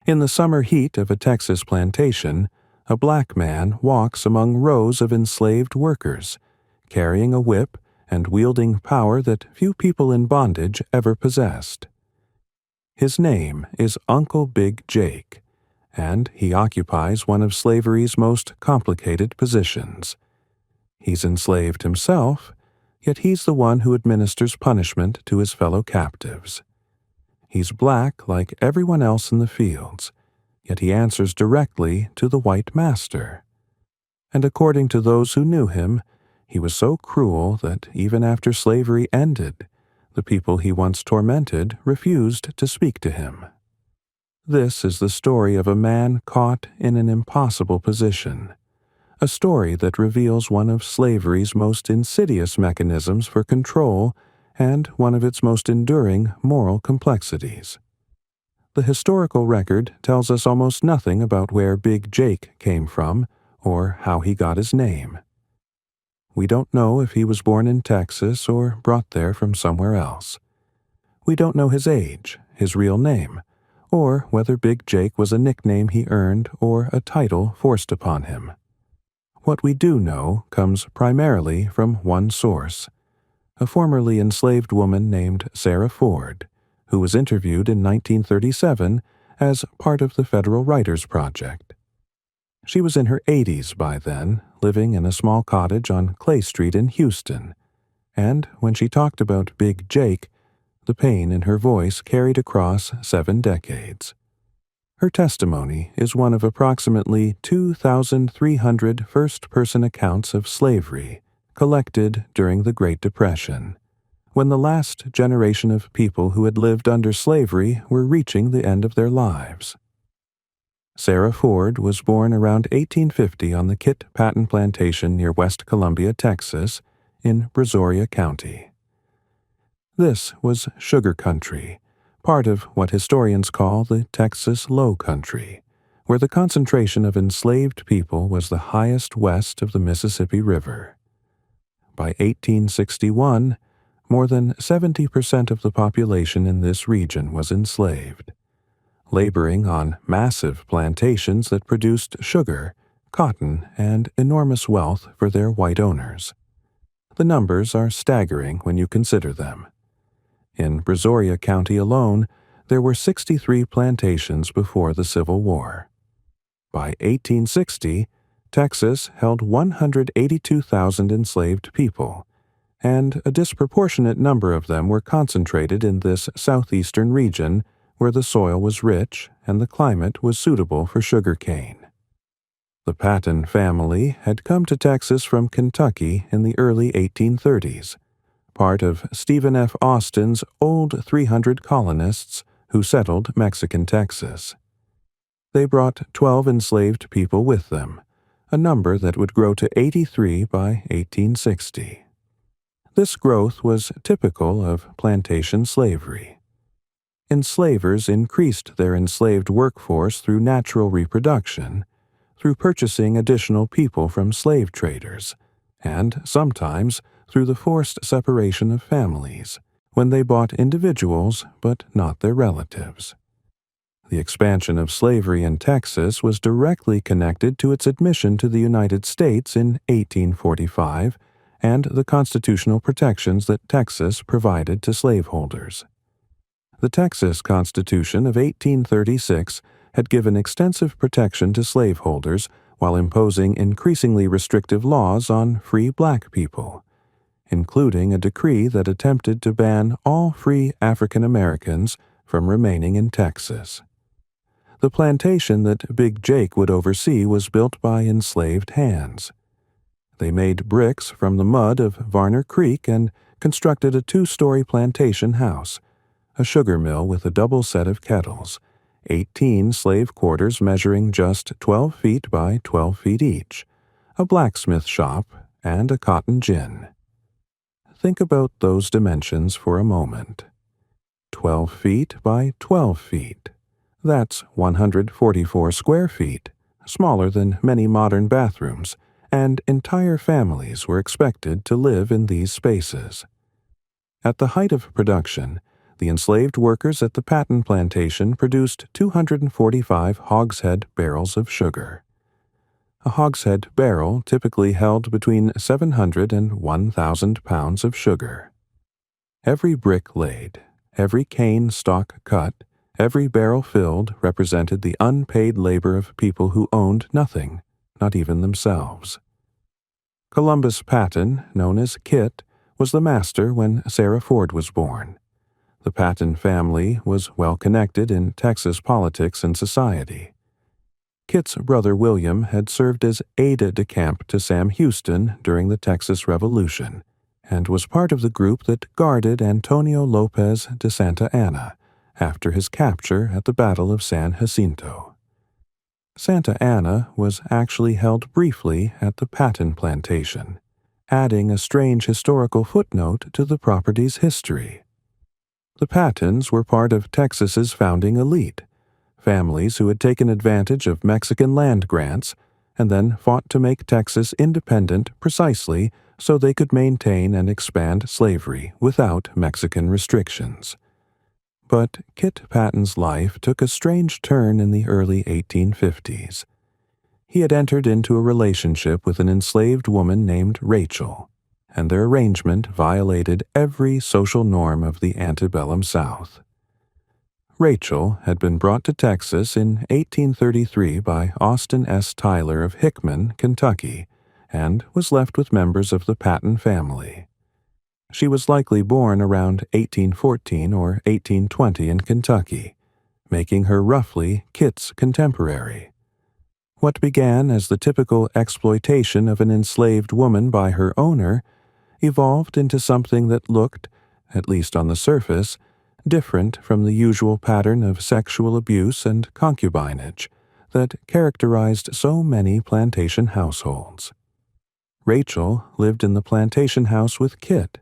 In the summer heat of a Texas plantation, a black man walks among rows of enslaved workers, carrying a whip and wielding power that few people in bondage ever possessed. His name is Uncle Big Jake, and he occupies one of slavery's most complicated positions. He's enslaved himself, yet he's the one who administers punishment to his fellow captives. He's black like everyone else in the fields, yet he answers directly to the white master. And according to those who knew him, he was so cruel that even after slavery ended, the people he once tormented refused to speak to him. This is the story of a man caught in an impossible position, a story that reveals one of slavery's most insidious mechanisms for control and one of its most enduring moral complexities. The historical record tells us almost nothing about where Big Jake came from or how he got his name. We don't know if he was born in Texas or brought there from somewhere else. We don't know his age, his real name, or whether Big Jake was a nickname he earned or a title forced upon him. What we do know comes primarily from one source, a formerly enslaved woman named Sarah Ford, who was interviewed in 1937 as part of the Federal Writers Project. She was in her 80s by then, living in a small cottage on Clay Street in Houston, and when she talked about Big Jake, the pain in her voice carried across 7 decades. Her testimony is one of approximately 2,300 first-person accounts of slavery collected during the Great Depression, when the last generation of people who had lived under slavery were reaching the end of their lives. Sarah Ford was born around 1850 on the Kit Patton Plantation near West Columbia, Texas, in Brazoria County. This was sugar country, part of what historians call the Texas Low Country, where the concentration of enslaved people was the highest west of the Mississippi River. By 1861, more than 70% of the population in this region was enslaved, laboring on massive plantations that produced sugar, cotton, and enormous wealth for their white owners. The numbers are staggering when you consider them. In Brazoria County alone, there were 63 plantations before the Civil War. By 1860, Texas held 182,000 enslaved people, and a disproportionate number of them were concentrated in this southeastern region where the soil was rich and the climate was suitable for sugar cane. The Patton family had come to Texas from Kentucky in the early 1830s, part of Stephen F. Austin's Old 300 Colonists who settled Mexican Texas. They brought 12 enslaved people with them, a number that would grow to 83 by 1860. This growth was typical of plantation slavery. Enslavers increased their enslaved workforce through natural reproduction, through purchasing additional people from slave traders, and sometimes through the forced separation of families, when they bought individuals but not their relatives. The expansion of slavery in Texas was directly connected to its admission to the United States in 1845 and the constitutional protections that Texas provided to slaveholders. The Texas Constitution of 1836 had given extensive protection to slaveholders while imposing increasingly restrictive laws on free black people, including a decree that attempted to ban all free African Americans from remaining in Texas. The plantation that Big Jake would oversee was built by enslaved hands. They made bricks from the mud of Varner Creek and constructed a 2-story plantation house, a sugar mill with a double set of kettles, 18 slave quarters measuring just 12 feet by 12 feet each, a blacksmith shop, and a cotton gin. Think about those dimensions for a moment. 12 feet by 12 feet. That's 144 square feet, smaller than many modern bathrooms, and entire families were expected to live in these spaces. At the height of production, The enslaved workers at the Patton plantation produced 245 hogshead barrels of sugar. A hogshead barrel typically held between 700 and 1,000 pounds of sugar. Every brick laid, every cane stalk cut, every barrel filled represented the unpaid labor of people who owned nothing, not even themselves. Columbus Patton, known as Kit, was the master when Sarah Ford was born. The Patton family was well connected in Texas politics and society. Kit's brother William had served as aide-de-camp to Sam Houston during the Texas Revolution and was part of the group that guarded Antonio Lopez de Santa Anna after his capture at the Battle of San Jacinto. Santa Anna was actually held briefly at the Patton plantation, adding a strange historical footnote to the property's history. The Pattons were part of Texas's founding elite, families who had taken advantage of Mexican land grants and then fought to make Texas independent precisely so they could maintain and expand slavery without Mexican restrictions. But Kit Patton's life took a strange turn in the early 1850s. He had entered into a relationship with an enslaved woman named Rachel, and their arrangement violated every social norm of the antebellum South. Rachel had been brought to Texas in 1833 by Austin S. Tyler of Hickman, Kentucky, and was left with members of the Patton family. She was likely born around 1814 or 1820 in Kentucky, making her roughly Kit's contemporary. What began as the typical exploitation of an enslaved woman by her owner evolved into something that looked, at least on the surface, different from the usual pattern of sexual abuse and concubinage that characterized so many plantation households. Rachel lived in the plantation house with Kit,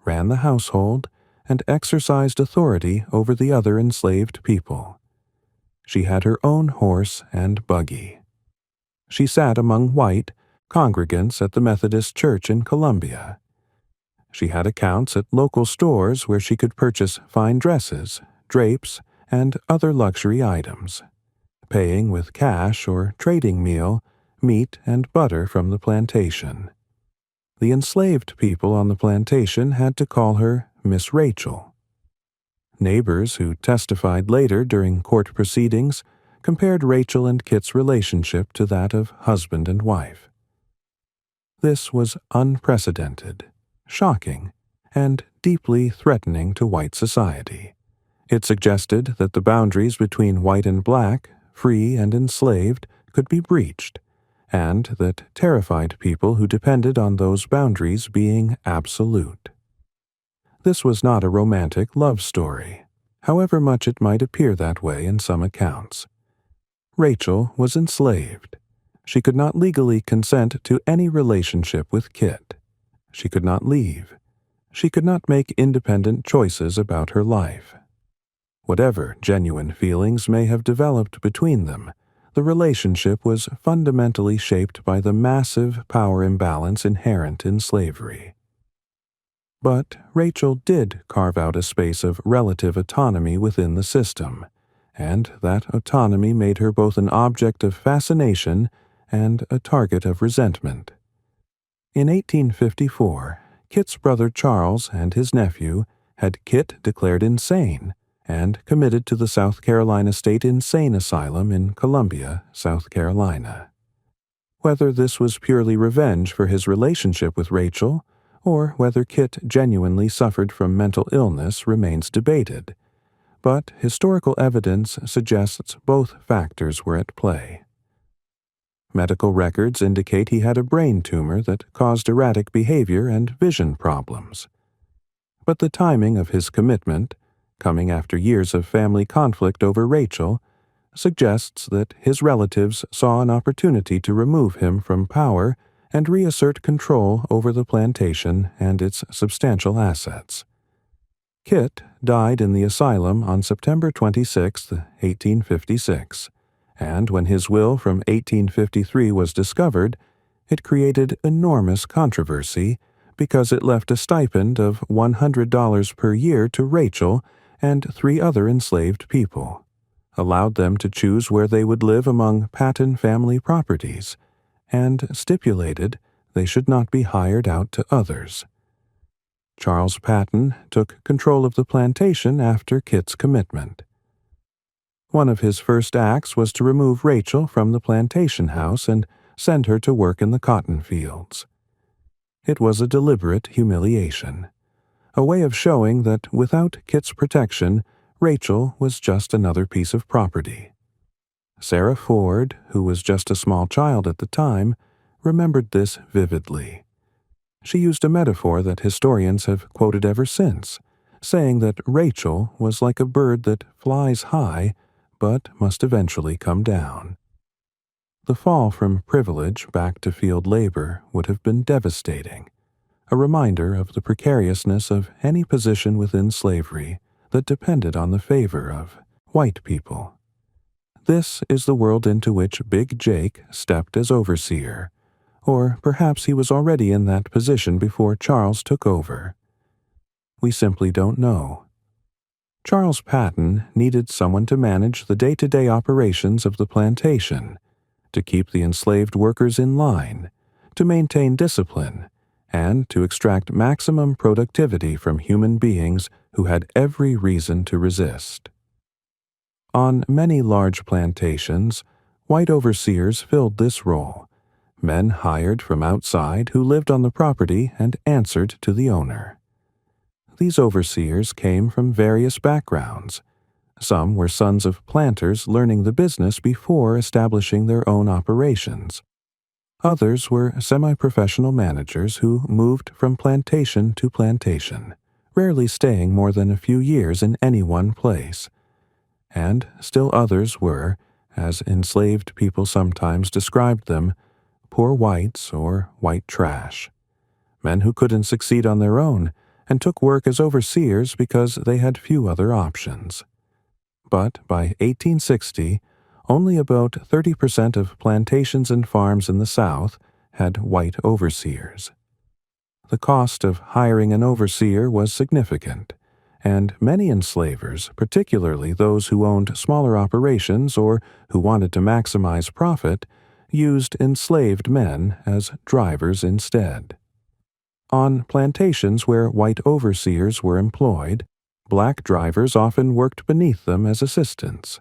ran the household, and exercised authority over the other enslaved people. She had her own horse and buggy. She sat among white congregants at the Methodist Church in Columbia. She had accounts at local stores where she could purchase fine dresses, drapes, and other luxury items, paying with cash or trading meal, meat, and butter from the plantation. The enslaved people on the plantation had to call her Miss Rachel. Neighbors who testified later during court proceedings compared Rachel and Kit's relationship to that of husband and wife. This was unprecedented, shocking, and deeply threatening to white society. It suggested that the boundaries between white and black, free and enslaved, could be breached, and that terrified people who depended on those boundaries being absolute. This was not a romantic love story, however much it might appear that way in some accounts. Rachel was enslaved. She could not legally consent to any relationship with Kit. She could not leave. She could not make independent choices about her life. Whatever genuine feelings may have developed between them, the relationship was fundamentally shaped by the massive power imbalance inherent in slavery. But Rachel did carve out a space of relative autonomy within the system, and that autonomy made her both an object of fascination and a target of resentment. In 1854, Kit's brother Charles and his nephew had Kit declared insane and committed to the South Carolina State Insane Asylum in Columbia, South Carolina. Whether this was purely revenge for his relationship with Rachel, or whether Kit genuinely suffered from mental illness remains debated, but historical evidence suggests both factors were at play. Medical records indicate he had a brain tumor that caused erratic behavior and vision problems. But the timing of his commitment, coming after years of family conflict over Rachel, suggests that his relatives saw an opportunity to remove him from power and reassert control over the plantation and its substantial assets. Kit died in the asylum on September 26, 1856, and when his will from 1853 was discovered, it created enormous controversy because it left a stipend of $100 per year to Rachel and 3 other enslaved people, allowed them to choose where they would live among Patton family properties, and stipulated they should not be hired out to others. Charles Patton took control of the plantation after Kit's commitment. One of his first acts was to remove Rachel from the plantation house and send her to work in the cotton fields. It was a deliberate humiliation, a way of showing that without Kit's protection, Rachel was just another piece of property. Sarah Ford, who was just a small child at the time, remembered this vividly. She used a metaphor that historians have quoted ever since, saying that Rachel was like a bird that flies high but must eventually come down. The fall from privilege back to field labor would have been devastating, a reminder of the precariousness of any position within slavery that depended on the favor of white people. This is the world into which Big Jake stepped as overseer, or perhaps he was already in that position before Charles took over. We simply don't know. Charles Patton needed someone to manage the day-to-day operations of the plantation, to keep the enslaved workers in line, to maintain discipline, and to extract maximum productivity from human beings who had every reason to resist. On many large plantations, white overseers filled this role, men hired from outside who lived on the property and answered to the owner. These overseers came from various backgrounds. Some were sons of planters learning the business before establishing their own operations. Others were semi-professional managers who moved from plantation to plantation, rarely staying more than a few years in any one place. And still others were, as enslaved people sometimes described them, poor whites or white trash, men who couldn't succeed on their own and took work as overseers because they had few other options. But by 1860, only about 30% of plantations and farms in the South had white overseers. The cost of hiring an overseer was significant, and many enslavers, particularly those who owned smaller operations or who wanted to maximize profit, used enslaved men as drivers instead. On plantations where white overseers were employed, black drivers often worked beneath them as assistants.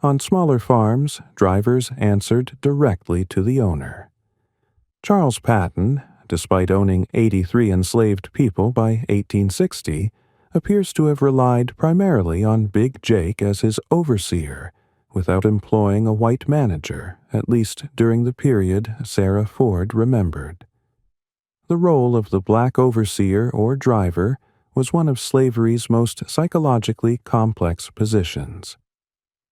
On smaller farms, drivers answered directly to the owner. Charles Patton, despite owning 83 enslaved people by 1860, appears to have relied primarily on Big Jake as his overseer, without employing a white manager, at least during the period Sarah Ford remembered. The role of the black overseer or driver was one of slavery's most psychologically complex positions.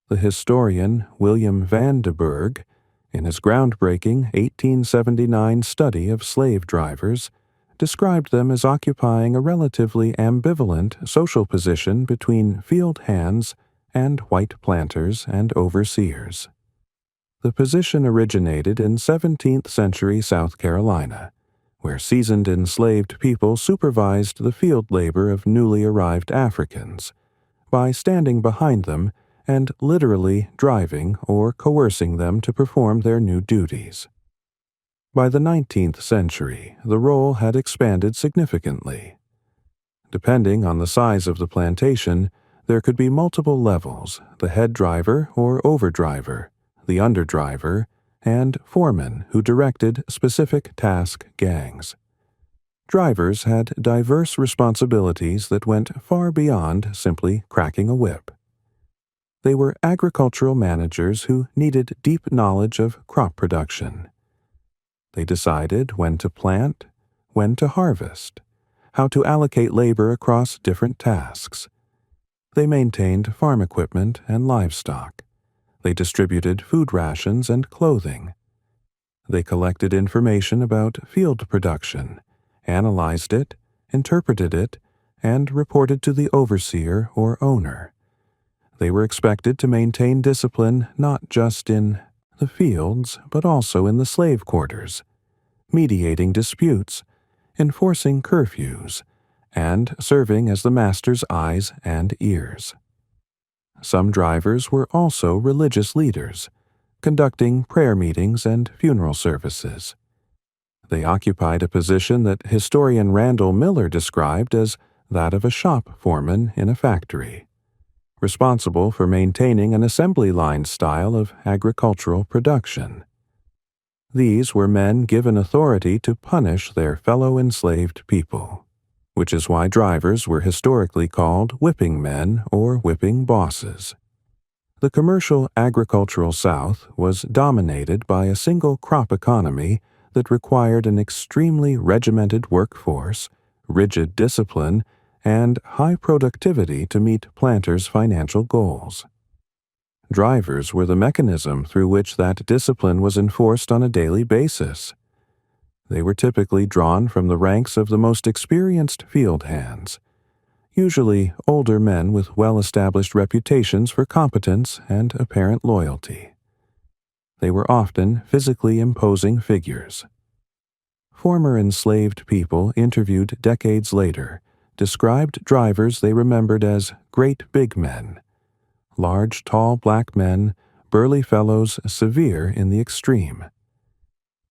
The historian William Van de Burgh, in his groundbreaking 1879 study of slave drivers, described them as occupying a relatively ambivalent social position between field hands and white planters and overseers. The position originated in 17th century South Carolina, where seasoned enslaved people supervised the field labor of newly arrived Africans, by standing behind them and literally driving or coercing them to perform their new duties. By the 19th century, the role had expanded significantly. Depending on the size of the plantation, there could be multiple levels: the head driver or overdriver, the underdriver, and foremen who directed specific task gangs. Drivers had diverse responsibilities that went far beyond simply cracking a whip. They were agricultural managers who needed deep knowledge of crop production. They decided when to plant, when to harvest, how to allocate labor across different tasks. They maintained farm equipment and livestock. They distributed food rations and clothing. They collected information about field production, analyzed it, interpreted it, and reported to the overseer or owner. They were expected to maintain discipline not just in the fields, but also in the slave quarters, mediating disputes, enforcing curfews, and serving as the master's eyes and ears. Some drivers were also religious leaders, conducting prayer meetings and funeral services. They occupied a position that historian Randall Miller described as that of a shop foreman in a factory, responsible for maintaining an assembly line style of agricultural production. These were men given authority to punish their fellow enslaved people, which is why drivers were historically called whipping men or whipping bosses. The commercial agricultural South was dominated by a single crop economy that required an extremely regimented workforce, rigid discipline, and high productivity to meet planters' financial goals. Drivers were the mechanism through which that discipline was enforced on a daily basis. They were typically drawn from the ranks of the most experienced field hands, usually older men with well-established reputations for competence and apparent loyalty. They were often physically imposing figures. Former enslaved people interviewed decades later described drivers they remembered as great big men, large, tall black men, burly fellows severe in the extreme.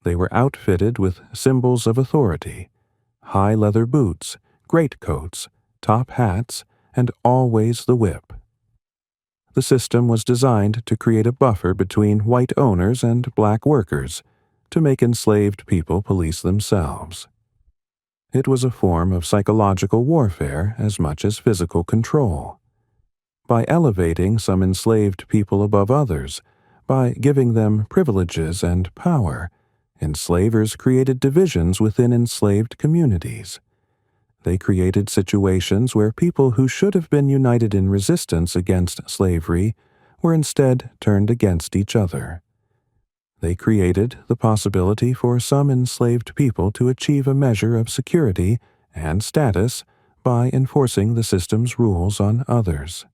They were outfitted with symbols of authority, high leather boots, greatcoats, top hats, and always the whip. The system was designed to create a buffer between white owners and black workers, to make enslaved people police themselves. It was a form of psychological warfare as much as physical control. By elevating some enslaved people above others, by giving them privileges and power, enslavers created divisions within enslaved communities. They created situations where people who should have been united in resistance against slavery were instead turned against each other. They created the possibility for some enslaved people to achieve a measure of security and status by enforcing the system's rules on others.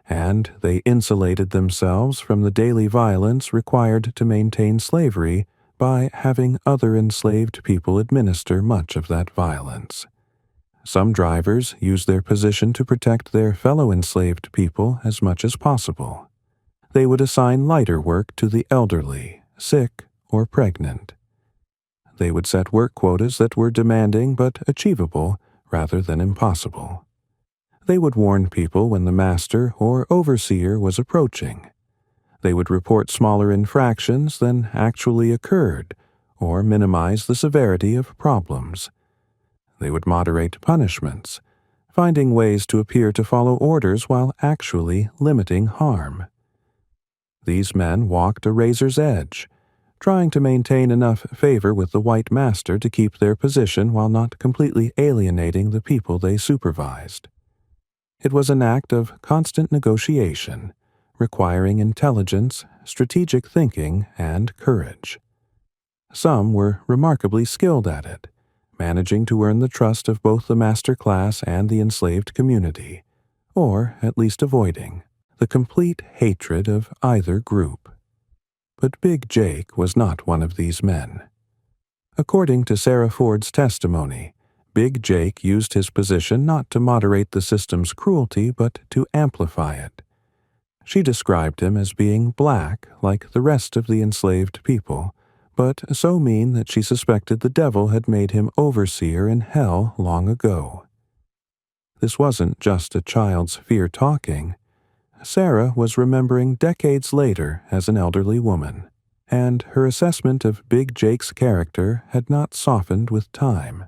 And they insulated themselves from the daily violence required to maintain slavery by having other enslaved people administer much of that violence. Some drivers used their position to protect their fellow enslaved people as much as possible. They would assign lighter work to the elderly, sick, or pregnant. They would set work quotas that were demanding but achievable rather than impossible. They would warn people when the master or overseer was approaching. They would report smaller infractions than actually occurred or minimize the severity of problems. They would moderate punishments, finding ways to appear to follow orders while actually limiting harm. These men walked a razor's edge, trying to maintain enough favor with the white master to keep their position while not completely alienating the people they supervised. It was an act of constant negotiation, requiring intelligence, strategic thinking, and courage. Some were remarkably skilled at it, managing to earn the trust of both the master class and the enslaved community, or at least avoiding the complete hatred of either group. But Big Jake was not one of these men. According to Sarah Ford's testimony, Big Jake used his position not to moderate the system's cruelty but to amplify it. She described him as being black like the rest of the enslaved people, but so mean that she suspected the devil had made him overseer in hell long ago. This wasn't just a child's fear talking. Sarah was remembering decades later as an elderly woman, and her assessment of Big Jake's character had not softened with time.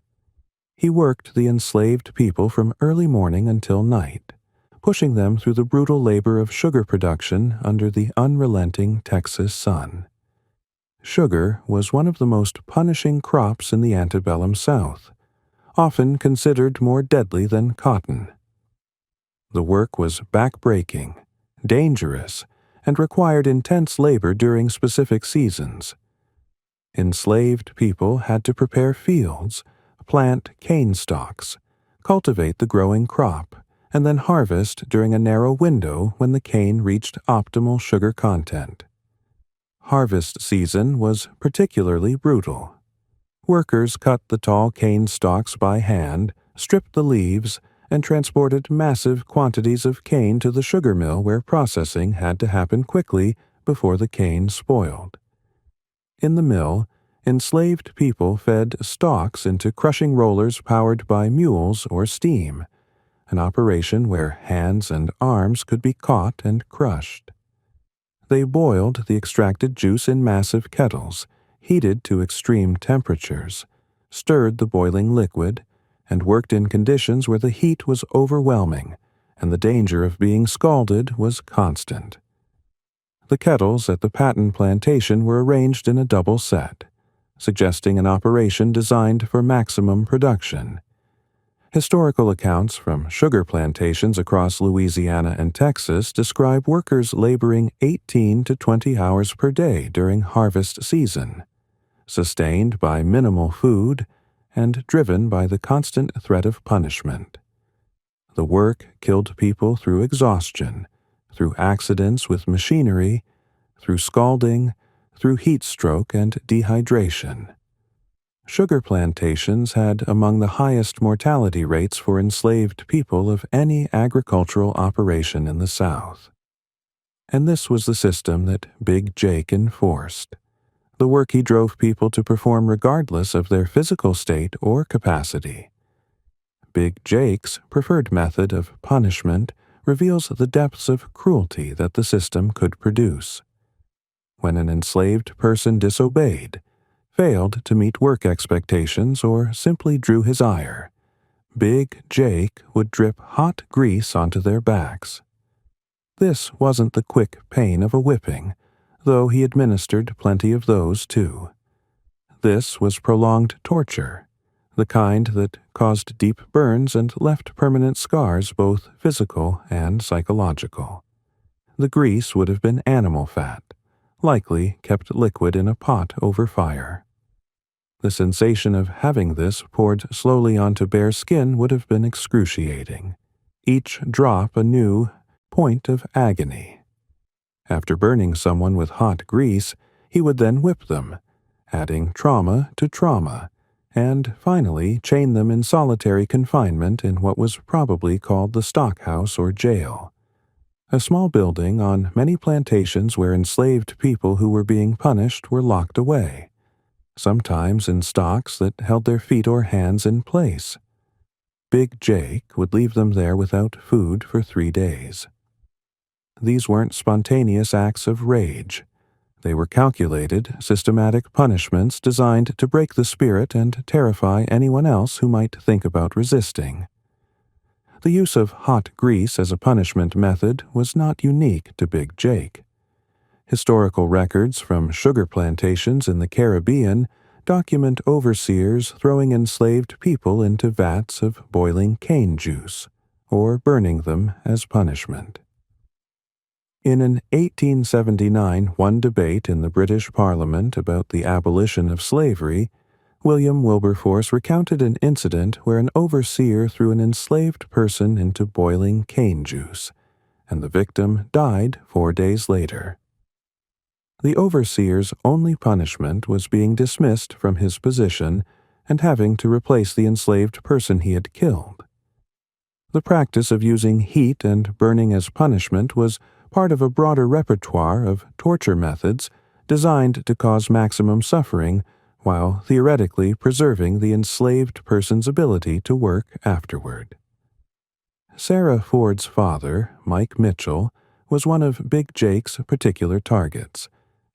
He worked the enslaved people from early morning until night, pushing them through the brutal labor of sugar production under the unrelenting Texas sun. Sugar was one of the most punishing crops in the antebellum South, often considered more deadly than cotton. The work was back-breaking, dangerous, and required intense labor during specific seasons. Enslaved people had to prepare fields, plant cane stalks, cultivate the growing crop, and then harvest during a narrow window when the cane reached optimal sugar content. Harvest season was particularly brutal. Workers cut the tall cane stalks by hand, stripped the leaves, and transported massive quantities of cane to the sugar mill where processing had to happen quickly before the cane spoiled. In the mill, enslaved people fed stalks into crushing rollers powered by mules or steam, an operation where hands and arms could be caught and crushed. They boiled the extracted juice in massive kettles, heated to extreme temperatures, stirred the boiling liquid, and worked in conditions where the heat was overwhelming and the danger of being scalded was constant. The kettles at the Patton plantation were arranged in a double set, suggesting an operation designed for maximum production. Historical accounts from sugar plantations across Louisiana and Texas describe workers laboring 18 to 20 hours per day during harvest season, sustained by minimal food and driven by the constant threat of punishment. The work killed people through exhaustion, through accidents with machinery, through scalding, through heat stroke and dehydration. Sugar plantations had among the highest mortality rates for enslaved people of any agricultural operation in the South. And this was the system that Big Jake enforced, the work he drove people to perform regardless of their physical state or capacity. Big Jake's preferred method of punishment reveals the depths of cruelty that the system could produce. When an enslaved person disobeyed, failed to meet work expectations, or simply drew his ire, Big Jake would drip hot grease onto their backs. This wasn't the quick pain of a whipping, though he administered plenty of those too. This was prolonged torture, the kind that caused deep burns and left permanent scars, both physical and psychological. The grease would have been animal fat, likely kept liquid in a pot over fire. The sensation of having this poured slowly onto bare skin would have been excruciating, each drop a new point of agony. After burning someone with hot grease, he would then whip them, adding trauma to trauma, and finally chain them in solitary confinement in what was probably called the stockhouse or jail, a small building on many plantations where enslaved people who were being punished were locked away, sometimes in stocks that held their feet or hands in place. Big Jake would leave them there without food for 3 days. These weren't spontaneous acts of rage. They were calculated, systematic punishments designed to break the spirit and terrify anyone else who might think about resisting. The use of hot grease as a punishment method was not unique to Big Jake. Historical records from sugar plantations in the Caribbean document overseers throwing enslaved people into vats of boiling cane juice, or burning them as punishment. In an 1879 debate in the British Parliament about the abolition of slavery, William Wilberforce recounted an incident where an overseer threw an enslaved person into boiling cane juice, and the victim died 4 days later. The overseer's only punishment was being dismissed from his position and having to replace the enslaved person he had killed. The practice of using heat and burning as punishment was part of a broader repertoire of torture methods designed to cause maximum suffering while theoretically preserving the enslaved person's ability to work afterward. Sarah Ford's father, Mike Mitchell, was one of Big Jake's particular targets,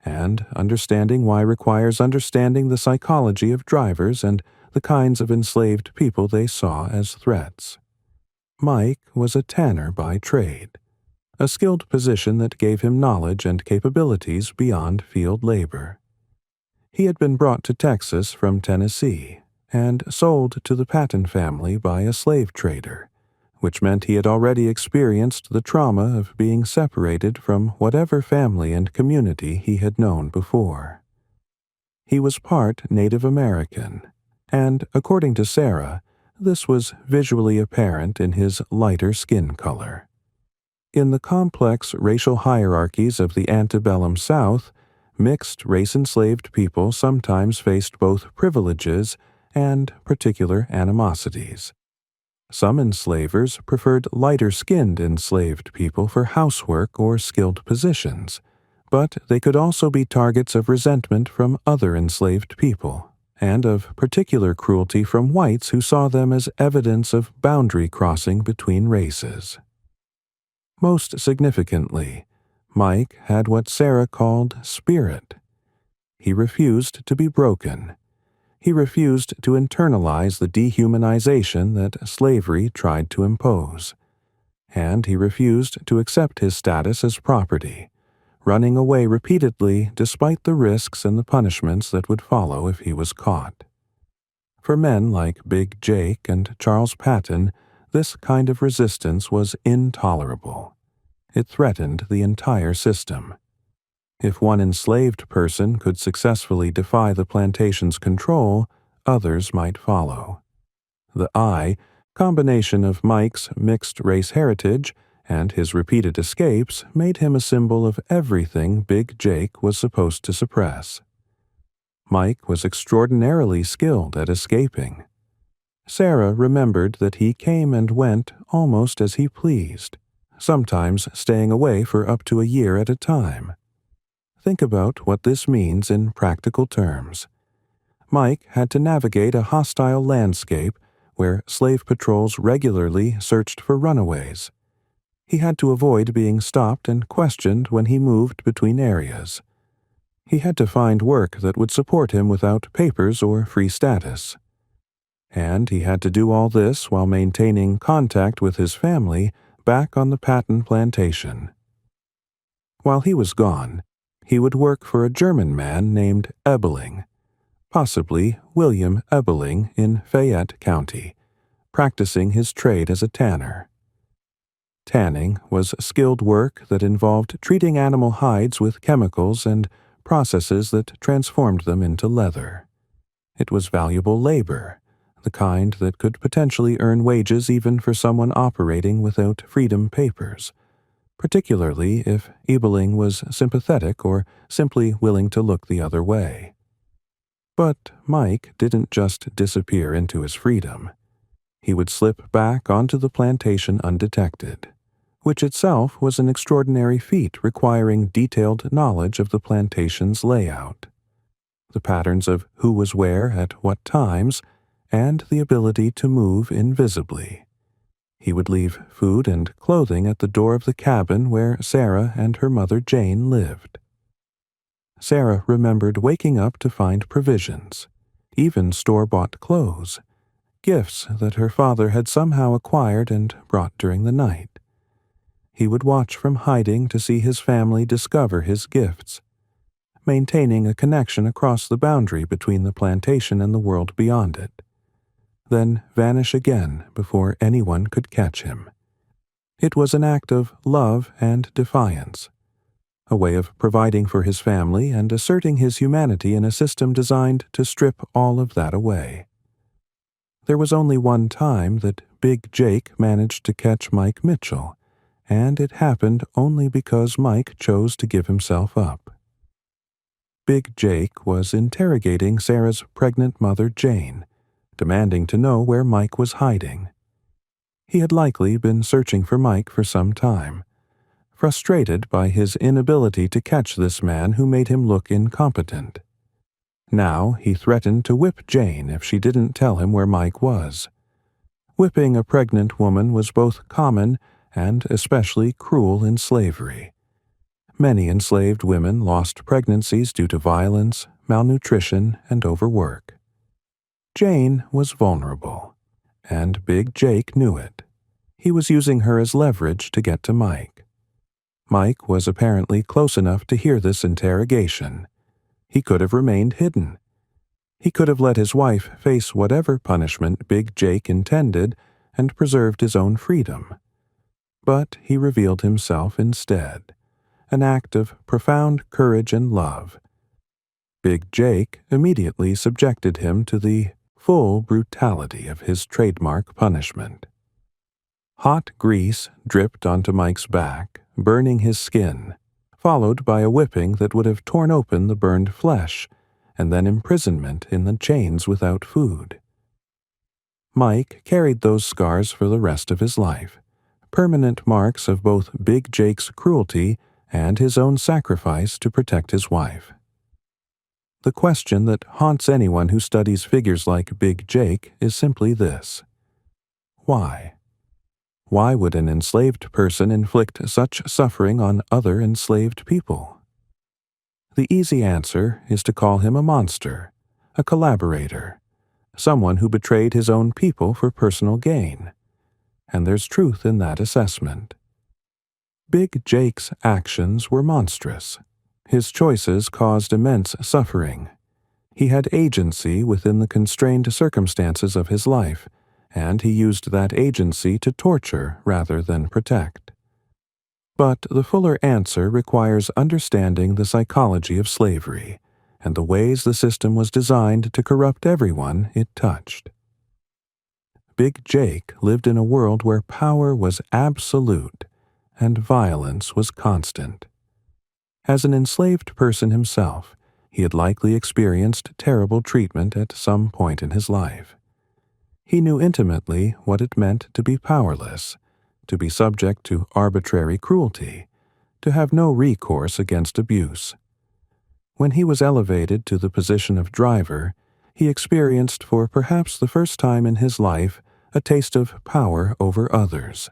and understanding why requires understanding the psychology of drivers and the kinds of enslaved people they saw as threats. Mike was a tanner by trade, a skilled position that gave him knowledge and capabilities beyond field labor. He had been brought to Texas from Tennessee and sold to the Patton family by a slave trader, which meant he had already experienced the trauma of being separated from whatever family and community he had known before. He was part Native American, and, according to Sarah, this was visually apparent in his lighter skin color. In the complex racial hierarchies of the antebellum South, mixed race-enslaved people sometimes faced both privileges and particular animosities. Some enslavers preferred lighter-skinned enslaved people for housework or skilled positions, but they could also be targets of resentment from other enslaved people, and of particular cruelty from whites who saw them as evidence of boundary crossing between races. Most significantly, Mike had what Sarah called spirit. He refused to be broken. He refused to internalize the dehumanization that slavery tried to impose. And he refused to accept his status as property, running away repeatedly despite the risks and the punishments that would follow if he was caught. For men like Big Jake and Charles Patton, this kind of resistance was intolerable. It threatened the entire system. If one enslaved person could successfully defy the plantation's control, others might follow. The combination of Mike's mixed-race heritage and his repeated escapes made him a symbol of everything Big Jake was supposed to suppress. Mike was extraordinarily skilled at escaping. Sarah remembered that he came and went almost as he pleased, sometimes staying away for up to a year at a time. Think about what this means in practical terms. Mike had to navigate a hostile landscape where slave patrols regularly searched for runaways. He had to avoid being stopped and questioned when he moved between areas. He had to find work that would support him without papers or free status. And he had to do all this while maintaining contact with his family back on the Patton plantation. While he was gone, he would work for a German man named Ebeling, possibly William Ebeling in Fayette County, practicing his trade as a tanner. Tanning was skilled work that involved treating animal hides with chemicals and processes that transformed them into leather. It was valuable labor, the kind that could potentially earn wages even for someone operating without freedom papers, particularly if Ebeling was sympathetic or simply willing to look the other way. But Mike didn't just disappear into his freedom. He would slip back onto the plantation undetected, which itself was an extraordinary feat requiring detailed knowledge of the plantation's layout, the patterns of who was where at what times, and the ability to move invisibly. He would leave food and clothing at the door of the cabin where Sarah and her mother Jane lived. Sarah remembered waking up to find provisions, even store-bought clothes, gifts that her father had somehow acquired and brought during the night. He would watch from hiding to see his family discover his gifts, maintaining a connection across the boundary between the plantation and the world beyond it, then vanish again before anyone could catch him. It was an act of love and defiance, a way of providing for his family and asserting his humanity in a system designed to strip all of that away. There was only one time that Big Jake managed to catch Mike Mitchell, and it happened only because Mike chose to give himself up. Big Jake was interrogating Sarah's pregnant mother Jane, demanding to know where Mike was hiding. He had likely been searching for Mike for some time, frustrated by his inability to catch this man who made him look incompetent. Now he threatened to whip Jane if she didn't tell him where Mike was. Whipping a pregnant woman was both common and especially cruel in slavery. Many enslaved women lost pregnancies due to violence, malnutrition, and overwork. Jane was vulnerable, and Big Jake knew it. He was using her as leverage to get to Mike. Mike was apparently close enough to hear this interrogation. He could have remained hidden. He could have let his wife face whatever punishment Big Jake intended and preserved his own freedom. But he revealed himself instead, an act of profound courage and love. Big Jake immediately subjected him to the full brutality of his trademark punishment. Hot grease dripped onto Mike's back, burning his skin, followed by a whipping that would have torn open the burned flesh, and then imprisonment in the chains without food. Mike carried those scars for the rest of his life, permanent marks of both Big Jake's cruelty and his own sacrifice to protect his wife. The question that haunts anyone who studies figures like Big Jake is simply this: why? Why would an enslaved person inflict such suffering on other enslaved people? The easy answer is to call him a monster, a collaborator, someone who betrayed his own people for personal gain. And there's truth in that assessment. Big Jake's actions were monstrous. His choices caused immense suffering. He had agency within the constrained circumstances of his life, and he used that agency to torture rather than protect. But the fuller answer requires understanding the psychology of slavery and the ways the system was designed to corrupt everyone it touched. Big Jake lived in a world where power was absolute and violence was constant. As an enslaved person himself, he had likely experienced terrible treatment at some point in his life. He knew intimately what it meant to be powerless, to be subject to arbitrary cruelty, to have no recourse against abuse. When he was elevated to the position of driver, he experienced for perhaps the first time in his life a taste of power over others.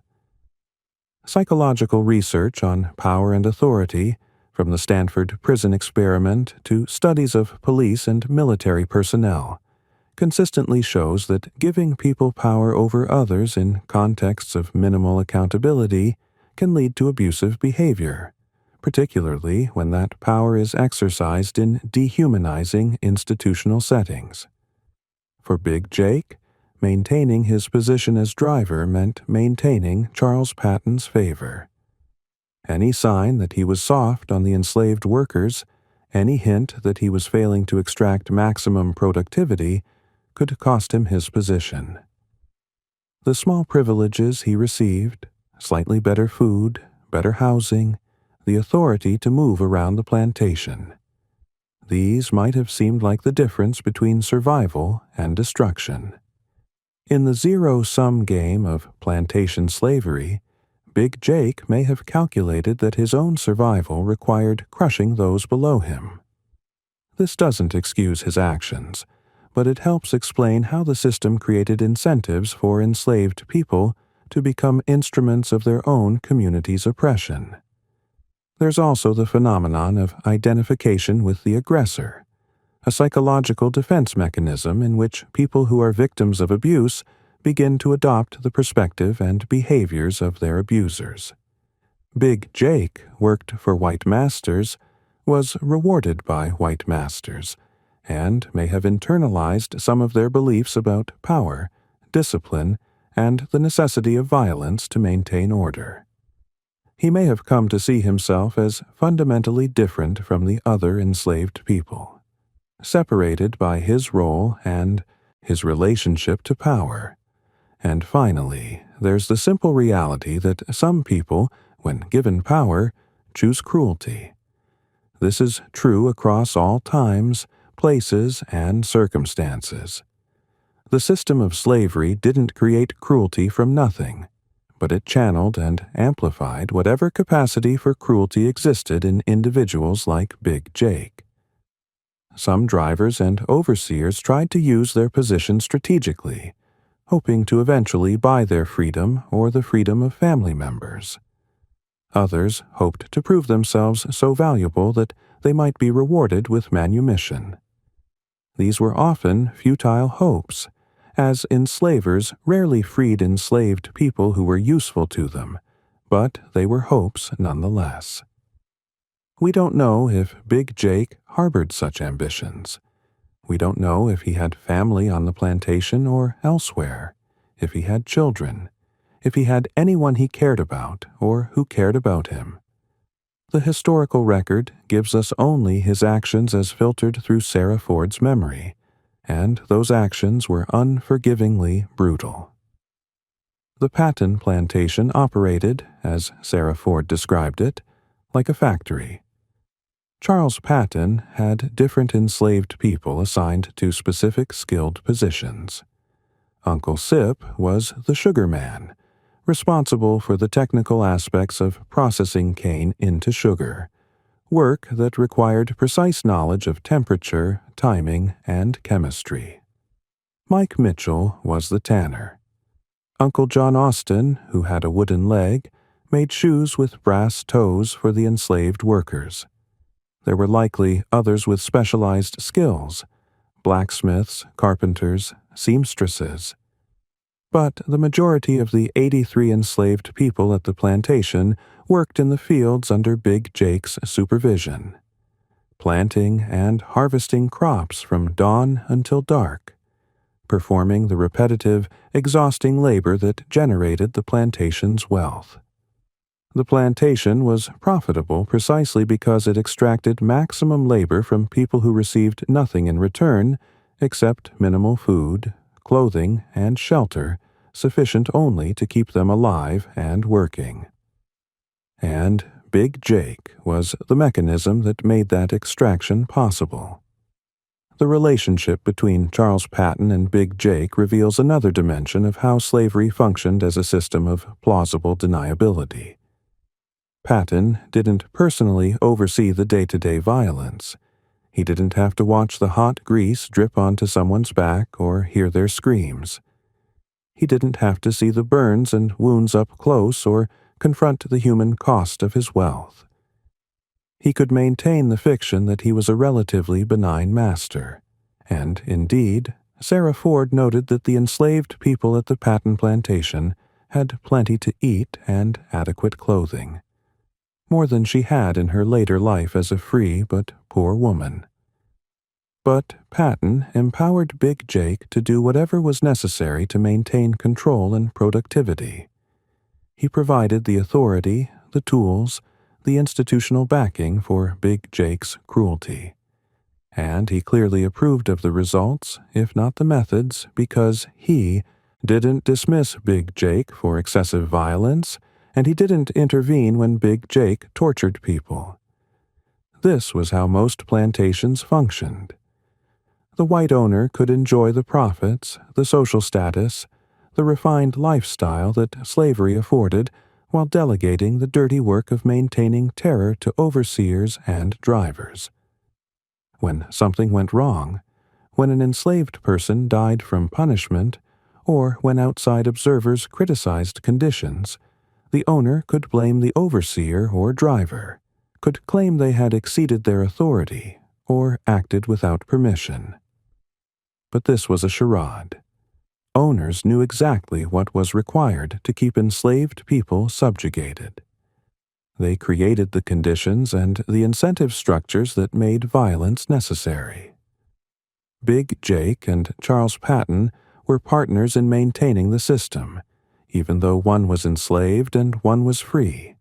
Psychological research on power and authority, from the Stanford prison experiment to studies of police and military personnel, consistently shows that giving people power over others in contexts of minimal accountability can lead to abusive behavior, particularly when that power is exercised in dehumanizing institutional settings. For Big Jake, maintaining his position as driver meant maintaining Charles Patton's favor. Any sign that he was soft on the enslaved workers, any hint that he was failing to extract maximum productivity, could cost him his position. The small privileges he received, slightly better food, better housing, the authority to move around the plantation, these might have seemed like the difference between survival and destruction. In the zero-sum game of plantation slavery, Big Jake may have calculated that his own survival required crushing those below him. This doesn't excuse his actions, but it helps explain how the system created incentives for enslaved people to become instruments of their own community's oppression. There's also the phenomenon of identification with the aggressor, a psychological defense mechanism in which people who are victims of abuse begin to adopt the perspective and behaviors of their abusers. Big Jake worked for white masters, was rewarded by white masters, and may have internalized some of their beliefs about power, discipline, and the necessity of violence to maintain order. He may have come to see himself as fundamentally different from the other enslaved people, separated by his role and his relationship to power. And finally, there's the simple reality that some people, when given power, choose cruelty. This is true across all times, places, and circumstances. The system of slavery didn't create cruelty from nothing, but it channeled and amplified whatever capacity for cruelty existed in individuals like Big Jake. Some drivers and overseers tried to use their position strategically, hoping to eventually buy their freedom or the freedom of family members. Others hoped to prove themselves so valuable that they might be rewarded with manumission. These were often futile hopes, as enslavers rarely freed enslaved people who were useful to them, but they were hopes nonetheless. We don't know if Big Jake harbored such ambitions. We don't know if he had family on the plantation or elsewhere, if he had children, if he had anyone he cared about or who cared about him. The historical record gives us only his actions as filtered through Sarah Ford's memory, and those actions were unforgivingly brutal. The Patton plantation operated, as Sarah Ford described it, like a factory. Charles Patton had different enslaved people assigned to specific skilled positions. Uncle Sip was the sugar man, responsible for the technical aspects of processing cane into sugar, work that required precise knowledge of temperature, timing, and chemistry. Mike Mitchell was the tanner. Uncle John Austin, who had a wooden leg, made shoes with brass toes for the enslaved workers. There were likely others with specialized skills: blacksmiths, carpenters, seamstresses. But the majority of the 83 enslaved people at the plantation worked in the fields under Big Jake's supervision, planting and harvesting crops from dawn until dark, performing the repetitive, exhausting labor that generated the plantation's wealth. The plantation was profitable precisely because it extracted maximum labor from people who received nothing in return except minimal food, clothing, and shelter, sufficient only to keep them alive and working. And Big Jake was the mechanism that made that extraction possible. The relationship between Charles Patton and Big Jake reveals another dimension of how slavery functioned as a system of plausible deniability. Patton didn't personally oversee the day-to-day violence. He didn't have to watch the hot grease drip onto someone's back or hear their screams. He didn't have to see the burns and wounds up close or confront the human cost of his wealth. He could maintain the fiction that he was a relatively benign master, and, indeed, Sarah Ford noted that the enslaved people at the Patton plantation had plenty to eat and adequate clothing, more than she had in her later life as a free but poor woman. But Patton empowered Big Jake to do whatever was necessary to maintain control and productivity. He provided the authority, the tools, the institutional backing for Big Jake's cruelty. And he clearly approved of the results, if not the methods, because he didn't dismiss Big Jake for excessive violence, and he didn't intervene when Big Jake tortured people. This was how most plantations functioned. The white owner could enjoy the profits, the social status, the refined lifestyle that slavery afforded, while delegating the dirty work of maintaining terror to overseers and drivers. When something went wrong, when an enslaved person died from punishment, or when outside observers criticized conditions, the owner could blame the overseer or driver, could claim they had exceeded their authority, or acted without permission. But this was a charade. Owners knew exactly what was required to keep enslaved people subjugated. They created the conditions and the incentive structures that made violence necessary. Big Jake and Charles Patton were partners in maintaining the system, even though one was enslaved and one was free,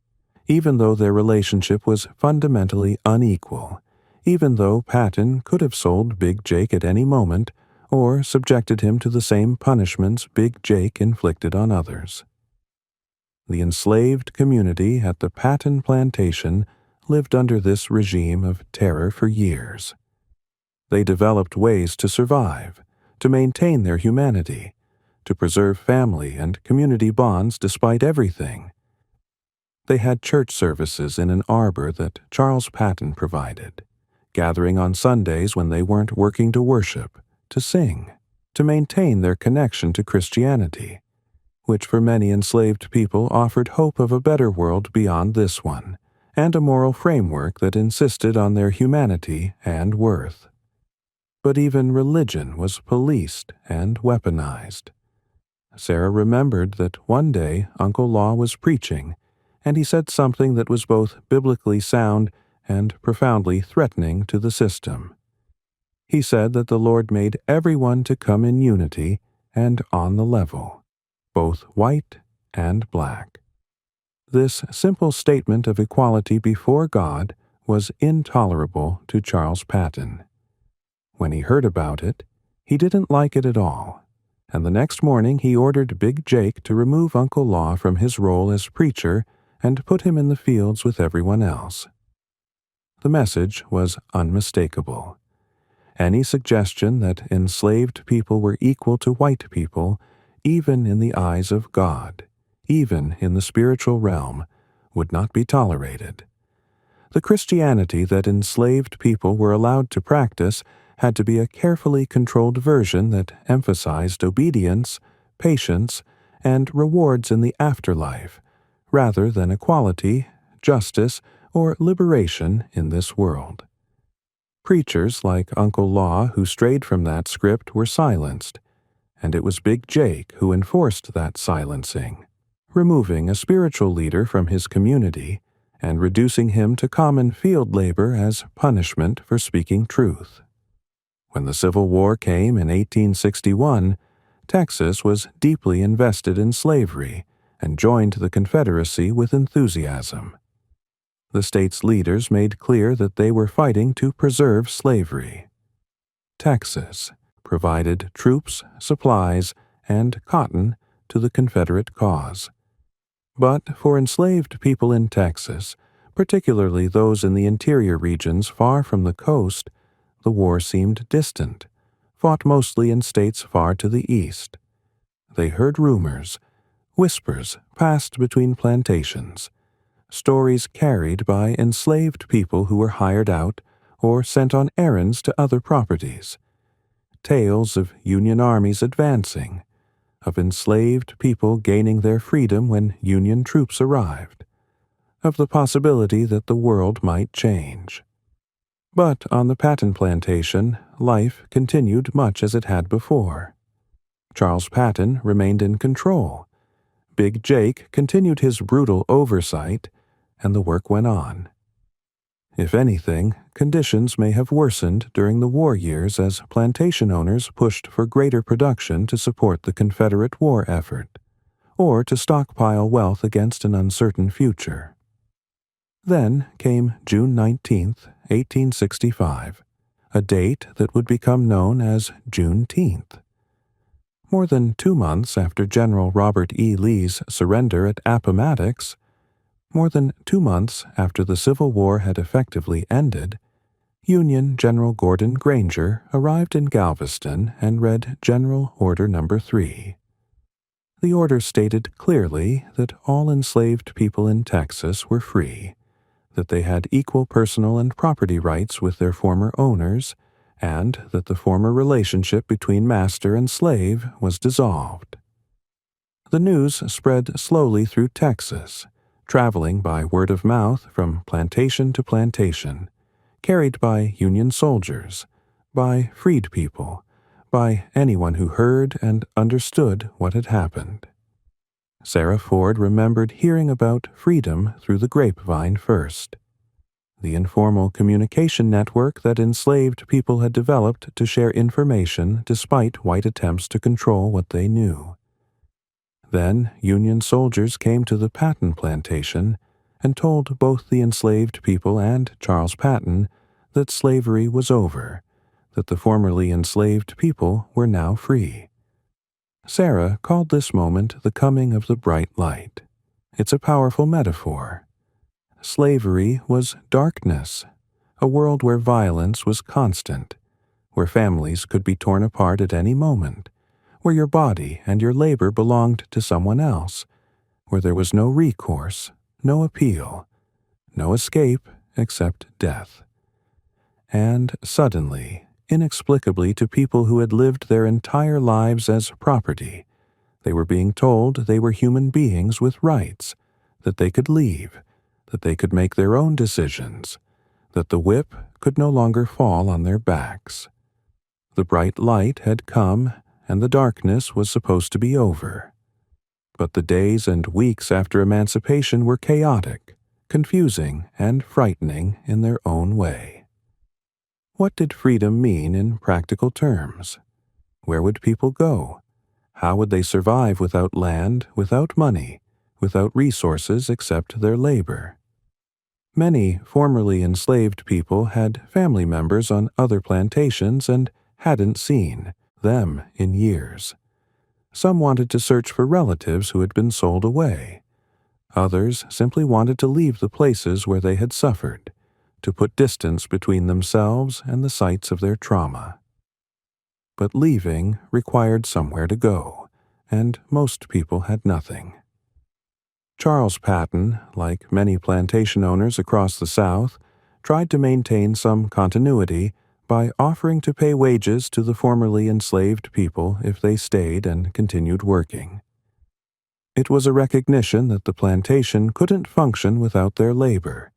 even though their relationship was fundamentally unequal, even though Patton could have sold Big Jake at any moment or subjected him to the same punishments Big Jake inflicted on others. The enslaved community at the Patton plantation lived under this regime of terror for years. They developed ways to survive, to maintain their humanity, to preserve family and community bonds despite everything. They had church services in an arbor that Charles Patton provided, gathering on Sundays when they weren't working to worship, to sing, to maintain their connection to Christianity, which for many enslaved people offered hope of a better world beyond this one, and a moral framework that insisted on their humanity and worth. But even religion was policed and weaponized. Sarah remembered that one day Uncle Law was preaching, and he said something that was both biblically sound and profoundly threatening to the system. He said that the Lord made everyone to come in unity and on the level, both white and black. This simple statement of equality before God was intolerable to Charles Patton. When he heard about it, he didn't like it at all, and the next morning he ordered Big Jake to remove Uncle Law from his role as preacher and put him in the fields with everyone else. The message was unmistakable. Any suggestion that enslaved people were equal to white people even in the eyes of God, even in the spiritual realm, would not be tolerated. The Christianity that enslaved people were allowed to practice had to be a carefully controlled version that emphasized obedience, patience, and rewards in the afterlife, rather than equality, justice, or liberation in this world. Preachers like Uncle Law who strayed from that script were silenced, and it was Big Jake who enforced that silencing, removing a spiritual leader from his community and reducing him to common field labor as punishment for speaking truth. When the Civil War came in 1861, Texas was deeply invested in slavery and joined the Confederacy with enthusiasm. The state's leaders made clear that they were fighting to preserve slavery. Texas provided troops, supplies, and cotton to the Confederate cause. But for enslaved people in Texas, particularly those in the interior regions far from the coast, the war seemed distant, fought mostly in states far to the east. They heard rumors, whispers passed between plantations, stories carried by enslaved people who were hired out or sent on errands to other properties, tales of Union armies advancing, of enslaved people gaining their freedom when Union troops arrived, of the possibility that the world might change. But on the Patton plantation, life continued much as it had before. Charles Patton remained in control. Big Jake continued his brutal oversight, and the work went on. If anything, conditions may have worsened during the war years as plantation owners pushed for greater production to support the Confederate war effort, or to stockpile wealth against an uncertain future. Then came June 19, 1865, a date that would become known as Juneteenth. More than 2 months after General Robert E. Lee's surrender at Appomattox, more than 2 months after the Civil War had effectively ended, Union General Gordon Granger arrived in Galveston and read General Order No. 3. The order stated clearly that all enslaved people in Texas were free, that they had equal personal and property rights with their former owners, and that the former relationship between master and slave was dissolved. The news spread slowly through Texas, traveling by word of mouth from plantation to plantation, carried by Union soldiers, by freed people, by anyone who heard and understood what had happened. Sarah Ford remembered hearing about freedom through the grapevine first, the informal communication network that enslaved people had developed to share information despite white attempts to control what they knew. Then Union soldiers came to the Patton plantation and told both the enslaved people and Charles Patton that slavery was over, that the formerly enslaved people were now free. Sarah called this moment the coming of the bright light. It's a powerful metaphor. Slavery was darkness, a world where violence was constant, where families could be torn apart at any moment, where your body and your labor belonged to someone else, where there was no recourse, no appeal, no escape except death. And suddenly, inexplicably to people who had lived their entire lives as property, they were being told they were human beings with rights, that they could leave, that they could make their own decisions, that the whip could no longer fall on their backs. The bright light had come, and the darkness was supposed to be over. But the days and weeks after emancipation were chaotic, confusing, and frightening in their own way. What did freedom mean in practical terms? Where would people go? How would they survive without land, without money, without resources except their labor? Many formerly enslaved people had family members on other plantations and hadn't seen them in years. Some wanted to search for relatives who had been sold away. Others simply wanted to leave the places where they had suffered, to put distance between themselves and the sites of their trauma. But leaving required somewhere to go, and most people had nothing. Charles Patton, like many plantation owners across the South, tried to maintain some continuity by offering to pay wages to the formerly enslaved people if they stayed and continued working. It was a recognition that the plantation couldn't function without their labor,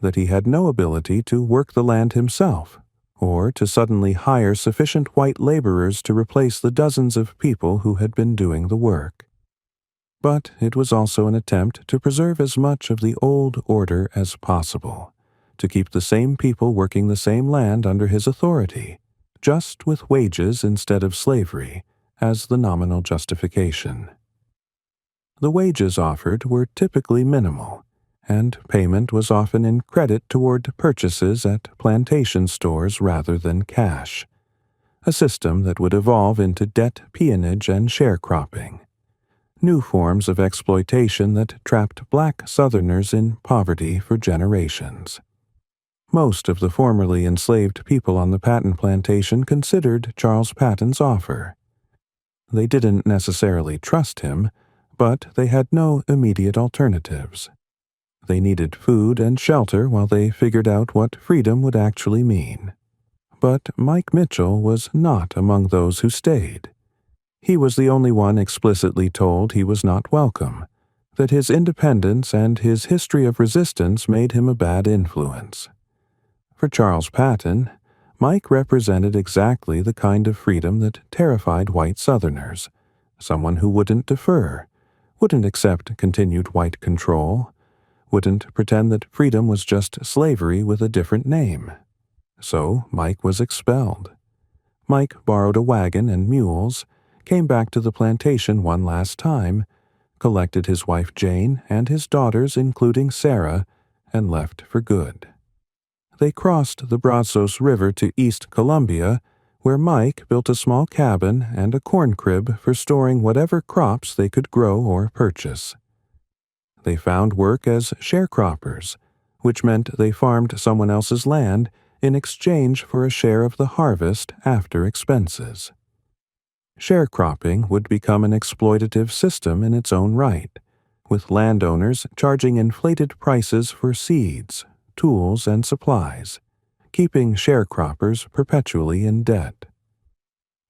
that he had no ability to work the land himself, or to suddenly hire sufficient white laborers to replace the dozens of people who had been doing the work. But it was also an attempt to preserve as much of the old order as possible, to keep the same people working the same land under his authority, just with wages instead of slavery, as the nominal justification. The wages offered were typically minimal, and payment was often in credit toward purchases at plantation stores rather than cash, a system that would evolve into debt peonage and sharecropping, new forms of exploitation that trapped black Southerners in poverty for generations. Most of the formerly enslaved people on the Patton plantation considered Charles Patton's offer. They didn't necessarily trust him, but they had no immediate alternatives. They needed food and shelter while they figured out what freedom would actually mean. But Mike Mitchell was not among those who stayed. He was the only one explicitly told he was not welcome, that his independence and his history of resistance made him a bad influence. For Charles Patton, Mike represented exactly the kind of freedom that terrified white Southerners, someone who wouldn't defer, wouldn't accept continued white control, wouldn't pretend that freedom was just slavery with a different name. So Mike was expelled. Mike borrowed a wagon and mules, came back to the plantation one last time, collected his wife Jane and his daughters, including Sarah, and left for good. They crossed the Brazos River to East Columbia, where Mike built a small cabin and a corn crib for storing whatever crops they could grow or purchase. They found work as sharecroppers, which meant they farmed someone else's land in exchange for a share of the harvest after expenses. Sharecropping would become an exploitative system in its own right, with landowners charging inflated prices for seeds, tools, and supplies, keeping sharecroppers perpetually in debt.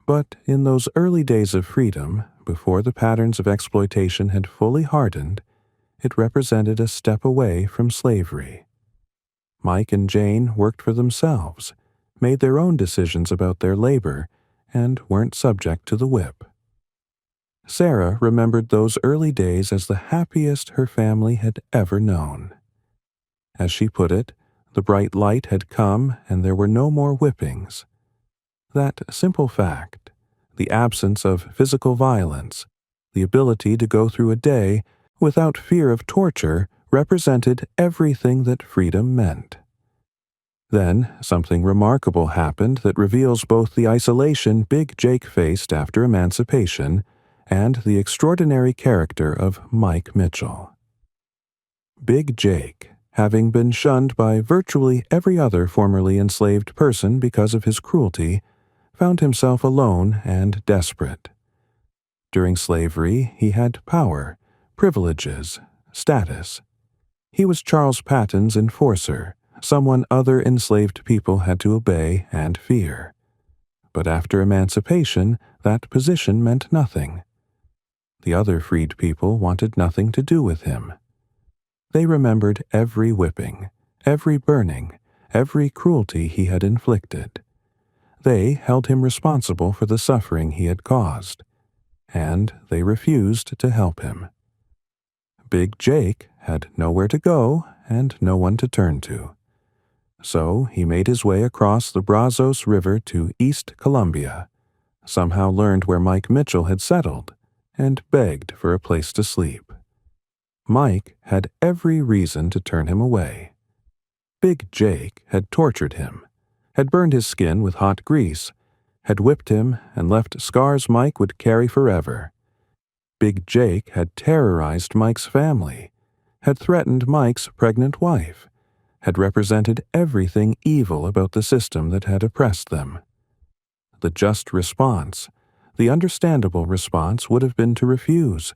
But in those early days of freedom, before the patterns of exploitation had fully hardened, it represented a step away from slavery. Mike and Jane worked for themselves, made their own decisions about their labor, and weren't subject to the whip. Sarah remembered those early days as the happiest her family had ever known. As she put it, the bright light had come and there were no more whippings. That simple fact, the absence of physical violence, the ability to go through a day without fear of torture, represented everything that freedom meant. Then something remarkable happened that reveals both the isolation Big Jake faced after emancipation and the extraordinary character of Mike Mitchell. Big Jake, having been shunned by virtually every other formerly enslaved person because of his cruelty, found himself alone and desperate. During slavery, he had power, privileges, status. He was Charles Patton's enforcer, someone other enslaved people had to obey and fear. But after emancipation, that position meant nothing. The other freed people wanted nothing to do with him. They remembered every whipping, every burning, every cruelty he had inflicted. They held him responsible for the suffering he had caused, and they refused to help him. Big Jake had nowhere to go and no one to turn to. So he made his way across the Brazos River to East Columbia, somehow learned where Mike Mitchell had settled, and begged for a place to sleep. Mike had every reason to turn him away. Big Jake had tortured him, had burned his skin with hot grease, had whipped him and left scars Mike would carry forever. Big Jake had terrorized Mike's family, had threatened Mike's pregnant wife, had represented everything evil about the system that had oppressed them. The just response, The understandable response would have been to refuse,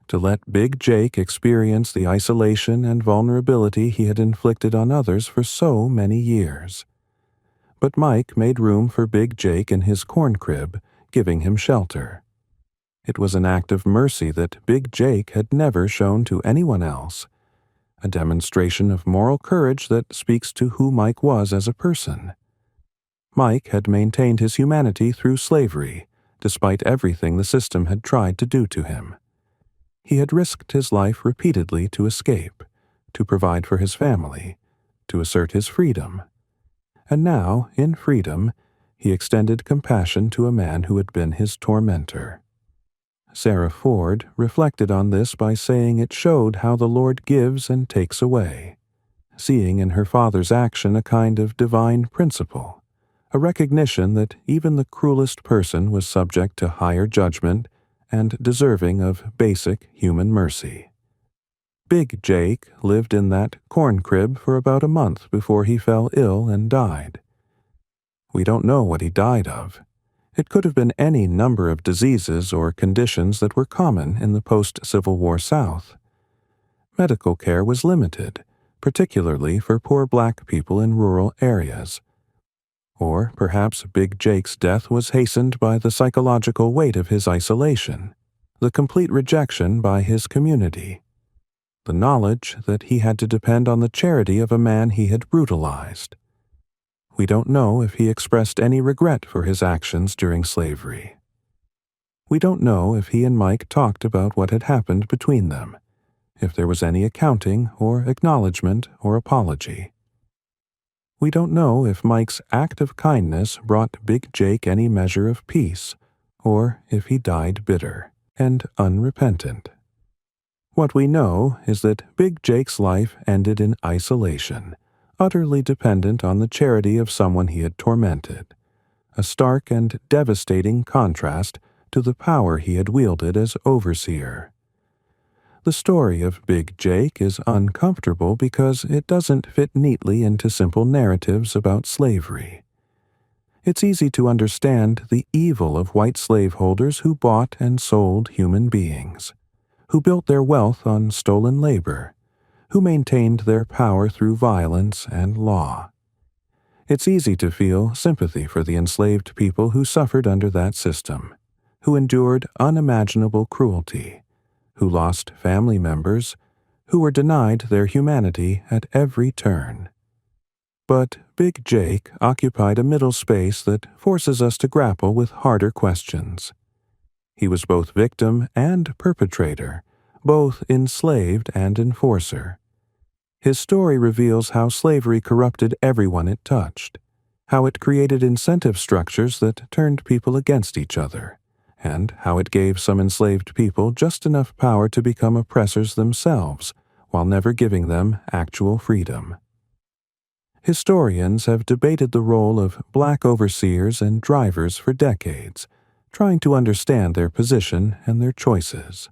to let Big Jake experience the isolation and vulnerability he had inflicted on others for so many years. But Mike made room for Big Jake in his corn crib, giving him shelter. It was an act of mercy that Big Jake had never shown to anyone else, a demonstration of moral courage that speaks to who Mike was as a person. Mike had maintained his humanity through slavery, despite everything the system had tried to do to him. He had risked his life repeatedly to escape, to provide for his family, to assert his freedom. And now, in freedom, he extended compassion to a man who had been his tormentor. Sarah Ford reflected on this by saying it showed how the Lord gives and takes away, seeing in her father's action a kind of divine principle, a recognition that even the cruelest person was subject to higher judgment and deserving of basic human mercy. Big Jake lived in that corn crib for about a month before he fell ill and died. We don't know what he died of. It could have been any number of diseases or conditions that were common in the post-Civil War South. Medical care was limited, particularly for poor black people in rural areas. Or perhaps Big Jake's death was hastened by the psychological weight of his isolation, the complete rejection by his community, the knowledge that he had to depend on the charity of a man he had brutalized. We don't know if he expressed any regret for his actions during slavery. We don't know if he and Mike talked about what had happened between them, if there was any accounting or acknowledgement or apology. We don't know if Mike's act of kindness brought Big Jake any measure of peace, or if he died bitter and unrepentant. What we know is that Big Jake's life ended in isolation, utterly dependent on the charity of someone he had tormented, a stark and devastating contrast to the power he had wielded as overseer. The story of Big Jake is uncomfortable because it doesn't fit neatly into simple narratives about slavery. It's easy to understand the evil of white slaveholders who bought and sold human beings, who built their wealth on stolen labor, who maintained their power through violence and law. It's easy to feel sympathy for the enslaved people who suffered under that system, who endured unimaginable cruelty, who lost family members, who were denied their humanity at every turn. But Big Jake occupied a middle space that forces us to grapple with harder questions. He was both victim and perpetrator, both enslaved and enforcer. His story reveals how slavery corrupted everyone it touched, how it created incentive structures that turned people against each other, and how it gave some enslaved people just enough power to become oppressors themselves, while never giving them actual freedom. Historians have debated the role of black overseers and drivers for decades, trying to understand their position and their choices.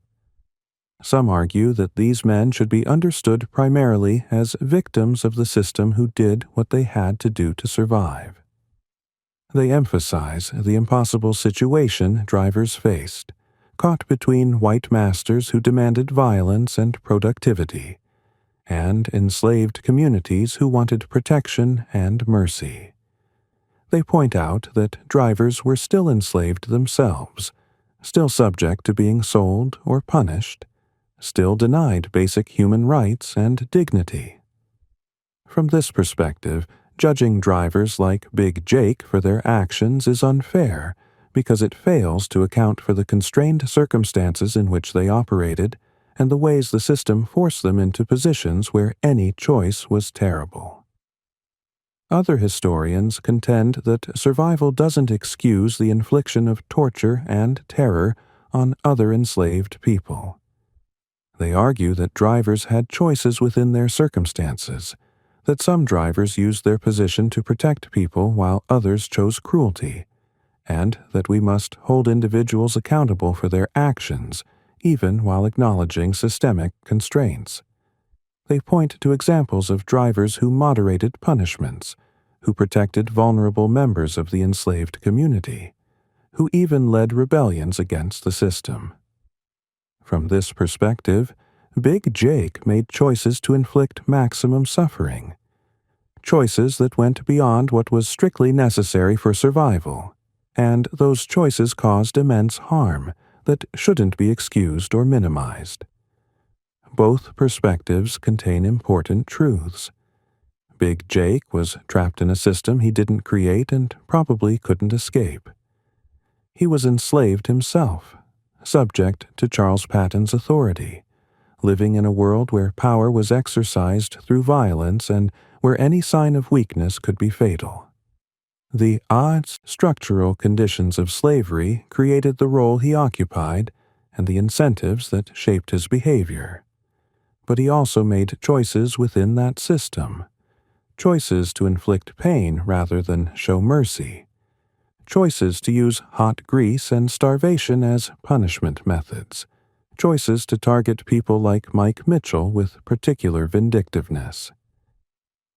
Some argue that these men should be understood primarily as victims of the system who did what they had to do to survive. They emphasize the impossible situation drivers faced, caught between white masters who demanded violence and productivity, and enslaved communities who wanted protection and mercy. They point out that drivers were still enslaved themselves, still subject to being sold or punished, still denied basic human rights and dignity. From this perspective, judging drivers like Big Jake for their actions is unfair because it fails to account for the constrained circumstances in which they operated and the ways the system forced them into positions where any choice was terrible. Other historians contend that survival doesn't excuse the infliction of torture and terror on other enslaved people. They argue that drivers had choices within their circumstances, that some drivers used their position to protect people while others chose cruelty, and that we must hold individuals accountable for their actions, even while acknowledging systemic constraints. They point to examples of drivers who moderated punishments, who protected vulnerable members of the enslaved community, who even led rebellions against the system. From this perspective, Big Jake made choices to inflict maximum suffering, choices that went beyond what was strictly necessary for survival, and those choices caused immense harm that shouldn't be excused or minimized. Both perspectives contain important truths. Big Jake was trapped in a system he didn't create and probably couldn't escape. He was enslaved himself, subject to Charles Patton's authority, living in a world where power was exercised through violence and where any sign of weakness could be fatal. The odd structural conditions of slavery created the role he occupied and the incentives that shaped his behavior. But he also made choices within that system, choices to inflict pain rather than show mercy, choices to use hot grease and starvation as punishment methods, choices to target people like Mike Mitchell with particular vindictiveness.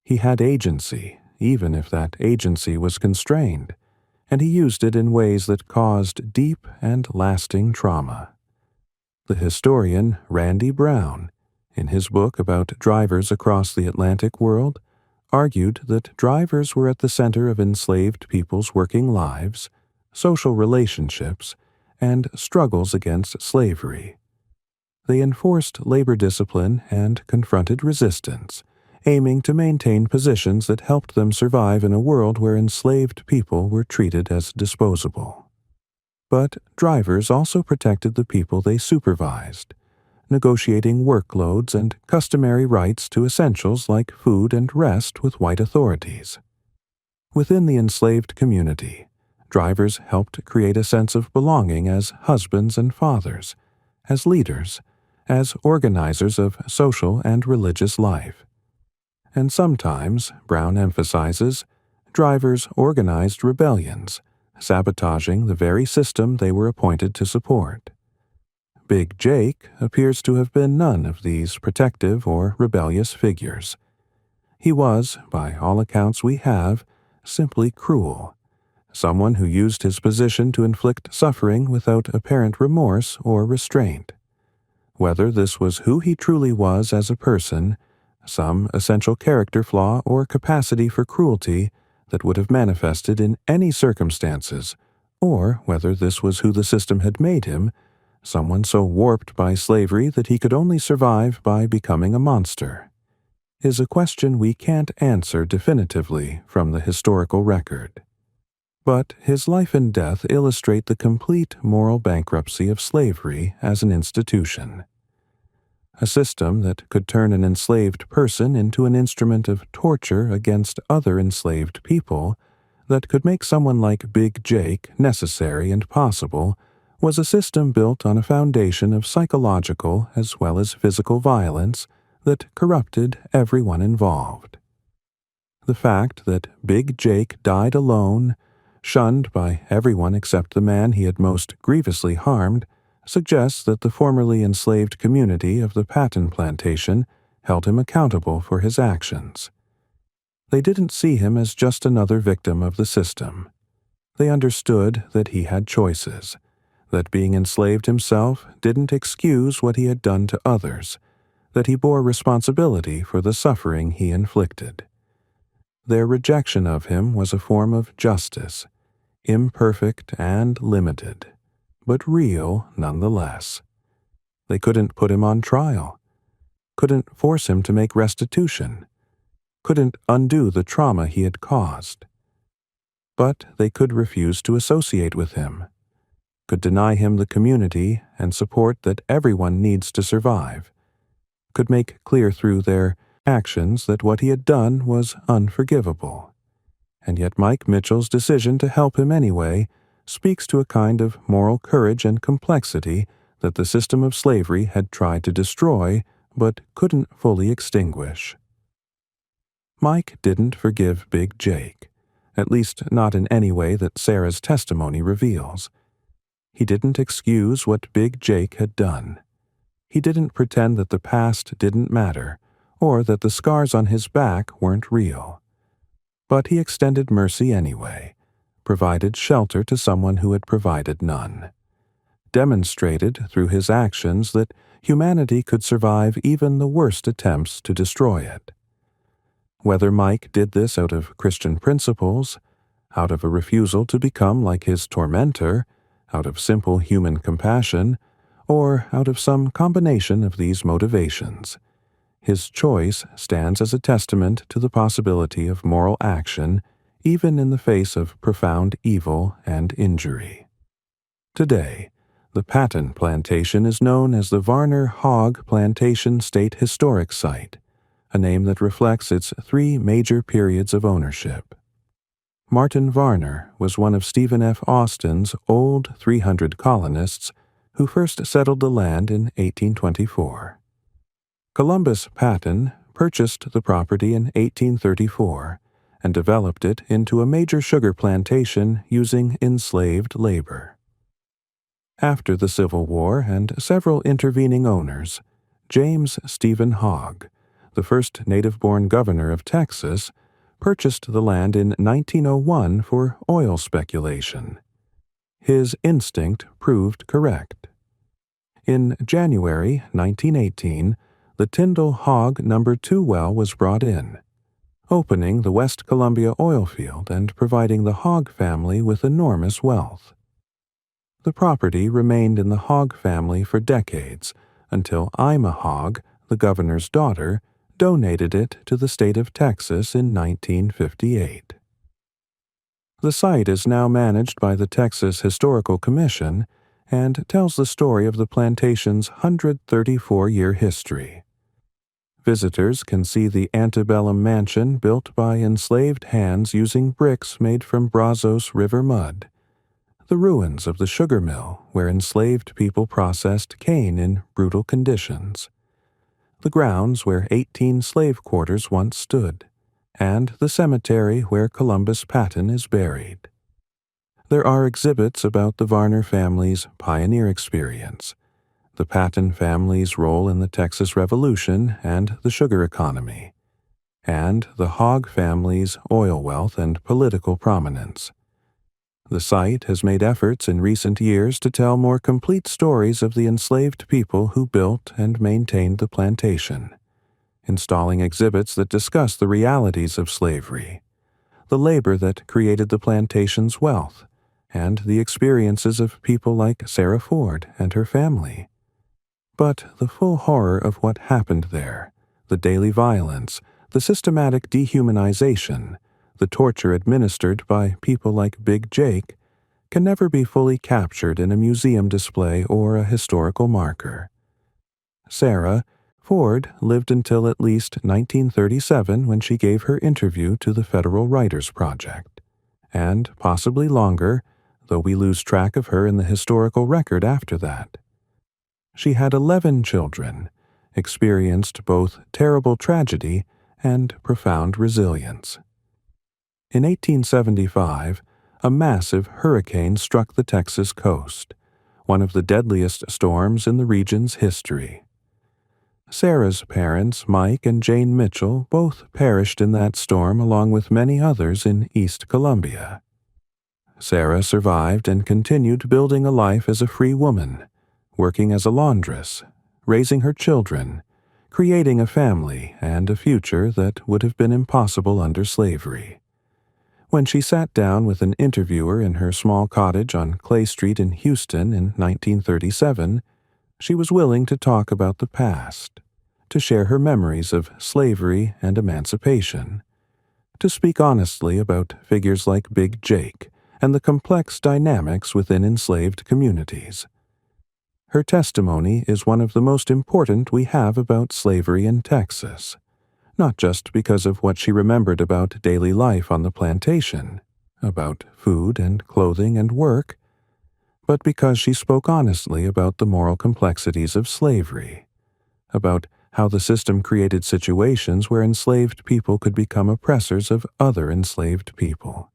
He had agency, even if that agency was constrained, and he used it in ways that caused deep and lasting trauma. The historian Randy Brown, in his book about drivers across the Atlantic world, argued that drivers were at the center of enslaved people's working lives, social relationships, and struggles against slavery. They enforced labor discipline and confronted resistance, aiming to maintain positions that helped them survive in a world where enslaved people were treated as disposable. But drivers also protected the people they supervised, negotiating workloads and customary rights to essentials like food and rest with white authorities. Within the enslaved community, drivers helped create a sense of belonging as husbands and fathers, as leaders, as organizers of social and religious life. And sometimes, Brown emphasizes, drivers organized rebellions, sabotaging the very system they were appointed to support. Big Jake appears to have been none of these protective or rebellious figures. He was, by all accounts we have, simply cruel, someone who used his position to inflict suffering without apparent remorse or restraint. Whether this was who he truly was as a person, some essential character flaw or capacity for cruelty that would have manifested in any circumstances, or whether this was who the system had made him, someone so warped by slavery that he could only survive by becoming a monster, is a question we can't answer definitively from the historical record. But his life and death illustrate the complete moral bankruptcy of slavery as an institution. A system that could turn an enslaved person into an instrument of torture against other enslaved people, that could make someone like Big Jake necessary and possible, was a system built on a foundation of psychological as well as physical violence that corrupted everyone involved. The fact that Big Jake died alone, shunned by everyone except the man he had most grievously harmed, suggests that the formerly enslaved community of the Patton plantation held him accountable for his actions. They didn't see him as just another victim of the system. They understood that he had choices, that being enslaved himself didn't excuse what he had done to others, that he bore responsibility for the suffering he inflicted. Their rejection of him was a form of justice, imperfect and limited, but real nonetheless. They couldn't put him on trial, couldn't force him to make restitution, couldn't undo the trauma he had caused. But they could refuse to associate with him, could deny him the community and support that everyone needs to survive, could make clear through their actions that what he had done was unforgivable. And yet Mike Mitchell's decision to help him anyway speaks to a kind of moral courage and complexity that the system of slavery had tried to destroy but couldn't fully extinguish. Mike didn't forgive Big Jake, at least not in any way that Sarah's testimony reveals. He didn't excuse what Big Jake had done. He didn't pretend that the past didn't matter, or that the scars on his back weren't real. But he extended mercy anyway, provided shelter to someone who had provided none, demonstrated through his actions that humanity could survive even the worst attempts to destroy it. Whether Mike did this out of Christian principles, out of a refusal to become like his tormentor, out of simple human compassion, or out of some combination of these motivations, his choice stands as a testament to the possibility of moral action even in the face of profound evil and injury. Today, the Patton Plantation is known as the Varner Hogg Plantation State Historic Site, a name that reflects its three major periods of ownership. Martin Varner was one of Stephen F. Austin's old 300 colonists who first settled the land in 1824. Columbus Patton purchased the property in 1834 and developed it into a major sugar plantation using enslaved labor. After the Civil War and several intervening owners, James Stephen Hogg, the first native-born governor of Texas, purchased the land in 1901 for oil speculation. His instinct proved correct. In January 1918, the Tyndall Hogg No. 2 well was brought in, opening the West Columbia oil field and providing the Hogg family with enormous wealth. The property remained in the Hogg family for decades until Ima Hogg, the governor's daughter, donated it to the state of Texas in 1958. The site is now managed by the Texas Historical Commission and tells the story of the plantation's 134-year history. Visitors can see the antebellum mansion built by enslaved hands using bricks made from Brazos River mud, the ruins of the sugar mill where enslaved people processed cane in brutal conditions, the grounds where 18 slave quarters once stood, and the cemetery where Columbus Patton is buried. There are exhibits about the Varner family's pioneer experience, the Patton family's role in the Texas Revolution and the sugar economy, and the Hogg family's oil wealth and political prominence. The site has made efforts in recent years to tell more complete stories of the enslaved people who built and maintained the plantation, installing exhibits that discuss the realities of slavery, the labor that created the plantation's wealth, and the experiences of people like Sarah Ford and her family. But the full horror of what happened there, the daily violence, the systematic dehumanization, the torture administered by people like Big Jake, can never be fully captured in a museum display or a historical marker. Sarah Ford lived until at least 1937 when she gave her interview to the Federal Writers Project, and possibly longer, though we lose track of her in the historical record after that. She had 11 children, experienced both terrible tragedy and profound resilience. In 1875, a massive hurricane struck the Texas coast, one of the deadliest storms in the region's history. Sarah's parents, Mike and Jane Mitchell, both perished in that storm along with many others in East Columbia. Sarah survived and continued building a life as a free woman, working as a laundress, raising her children, creating a family and a future that would have been impossible under slavery. When she sat down with an interviewer in her small cottage on Clay Street in Houston in 1937, she was willing to talk about the past, to share her memories of slavery and emancipation, to speak honestly about figures like Big Jake and the complex dynamics within enslaved communities. Her testimony is one of the most important we have about slavery in Texas, not just because of what she remembered about daily life on the plantation, about food and clothing and work, but because she spoke honestly about the moral complexities of slavery, about how the system created situations where enslaved people could become oppressors of other enslaved people,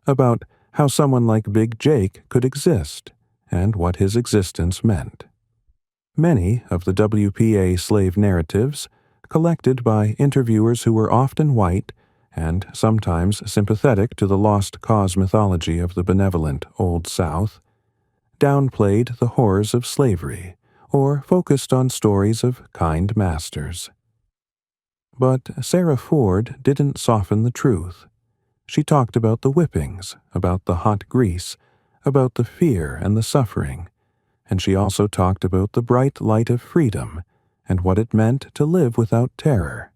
about how someone like Big Jake could exist and what his existence meant. Many of the WPA slave narratives, collected by interviewers who were often white and sometimes sympathetic to the lost cause mythology of the benevolent Old South, downplayed the horrors of slavery or focused on stories of kind masters. But Sarah Ford didn't soften the truth. She talked about the whippings, about the hot grease, about the fear and the suffering, and she also talked about the bright light of freedom and what it meant to live without terror.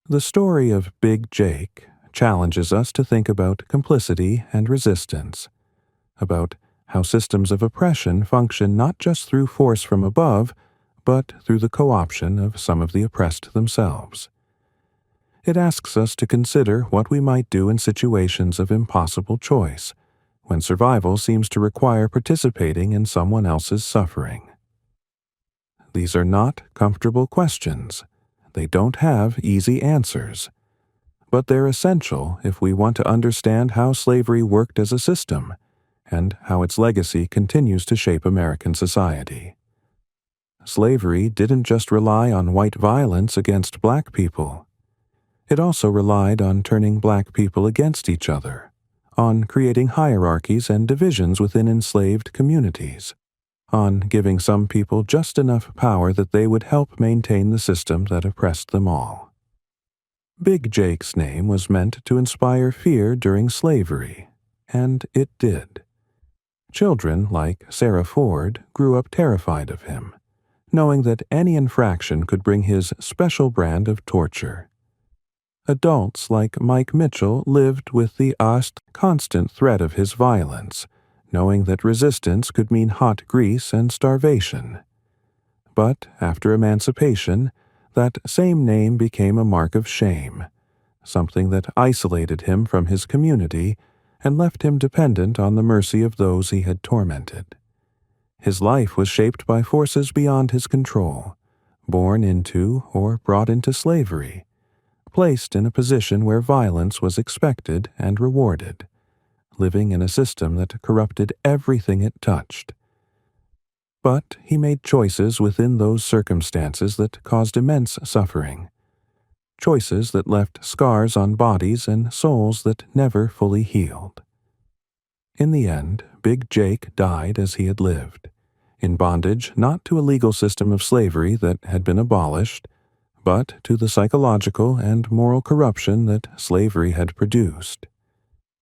The story of Big Jake challenges us to think about complicity and resistance, about how systems of oppression function not just through force from above, but through the co-option of some of the oppressed themselves. It asks us to consider what we might do in situations of impossible choice, when survival seems to require participating in someone else's suffering. These are not comfortable questions. They don't have easy answers. But they're essential if we want to understand how slavery worked as a system, and how its legacy continues to shape American society. Slavery didn't just rely on white violence against black people. It also relied on turning black people against each other, on creating hierarchies and divisions within enslaved communities, on giving some people just enough power that they would help maintain the system that oppressed them all. Big Jake's name was meant to inspire fear during slavery, and it did. Children like Sarah Ford grew up terrified of him, knowing that any infraction could bring his special brand of torture. Adults like Mike Mitchell lived with the constant threat of his violence, knowing that resistance could mean hot grease and starvation. But after emancipation, that same name became a mark of shame, something that isolated him from his community and left him dependent on the mercy of those he had tormented. His life was shaped by forces beyond his control, born into or brought into slavery, placed in a position where violence was expected and rewarded, living in a system that corrupted everything it touched. But he made choices within those circumstances that caused immense suffering, choices that left scars on bodies and souls that never fully healed. In the end, Big Jake died as he had lived, in bondage not to a legal system of slavery that had been abolished, but to the psychological and moral corruption that slavery had produced.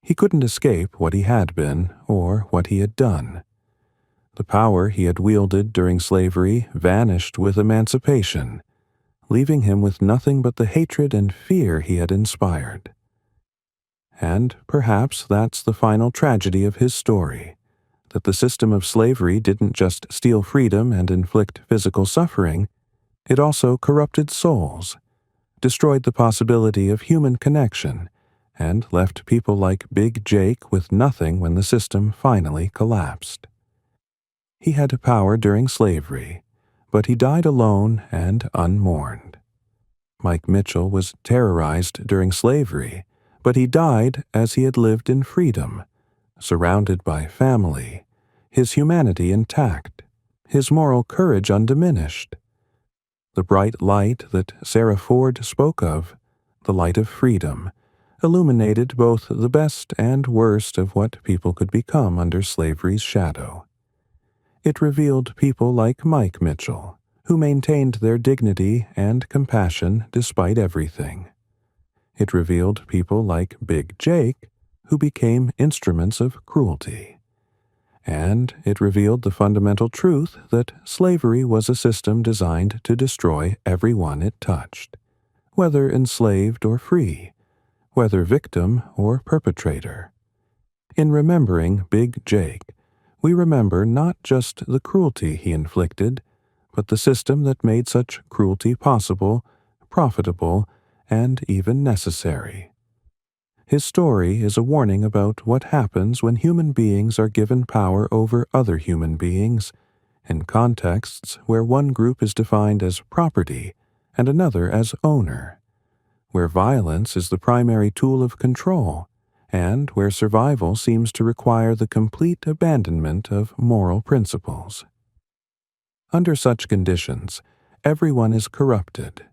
He couldn't escape what he had been or what he had done. The power he had wielded during slavery vanished with emancipation, leaving him with nothing but the hatred and fear he had inspired. And perhaps that's the final tragedy of his story, that the system of slavery didn't just steal freedom and inflict physical suffering, it also corrupted souls, destroyed the possibility of human connection, and left people like Big Jake with nothing when the system finally collapsed. He had power during slavery, but he died alone and unmourned. Mike Mitchell was terrorized during slavery, but he died as he had lived in freedom, surrounded by family, his humanity intact, his moral courage undiminished. The bright light that Sarah Ford spoke of, the light of freedom, illuminated both the best and worst of what people could become under slavery's shadow. It revealed people like Mike Mitchell, who maintained their dignity and compassion despite everything. It revealed people like Big Jake, who became instruments of cruelty. And it revealed the fundamental truth that slavery was a system designed to destroy everyone it touched, whether enslaved or free, whether victim or perpetrator. In remembering Big Jake, we remember not just the cruelty he inflicted, but the system that made such cruelty possible, profitable, and even necessary. His story is a warning about what happens when human beings are given power over other human beings, in contexts where one group is defined as property and another as owner, where violence is the primary tool of control, and where survival seems to require the complete abandonment of moral principles. Under such conditions, everyone is corrupted,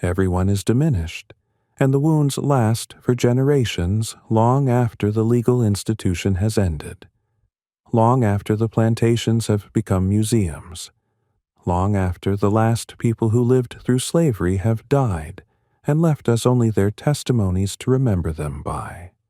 everyone is diminished, and the wounds last for generations long after the legal institution has ended, long after the plantations have become museums, long after the last people who lived through slavery have died and left us only their testimonies to remember them by.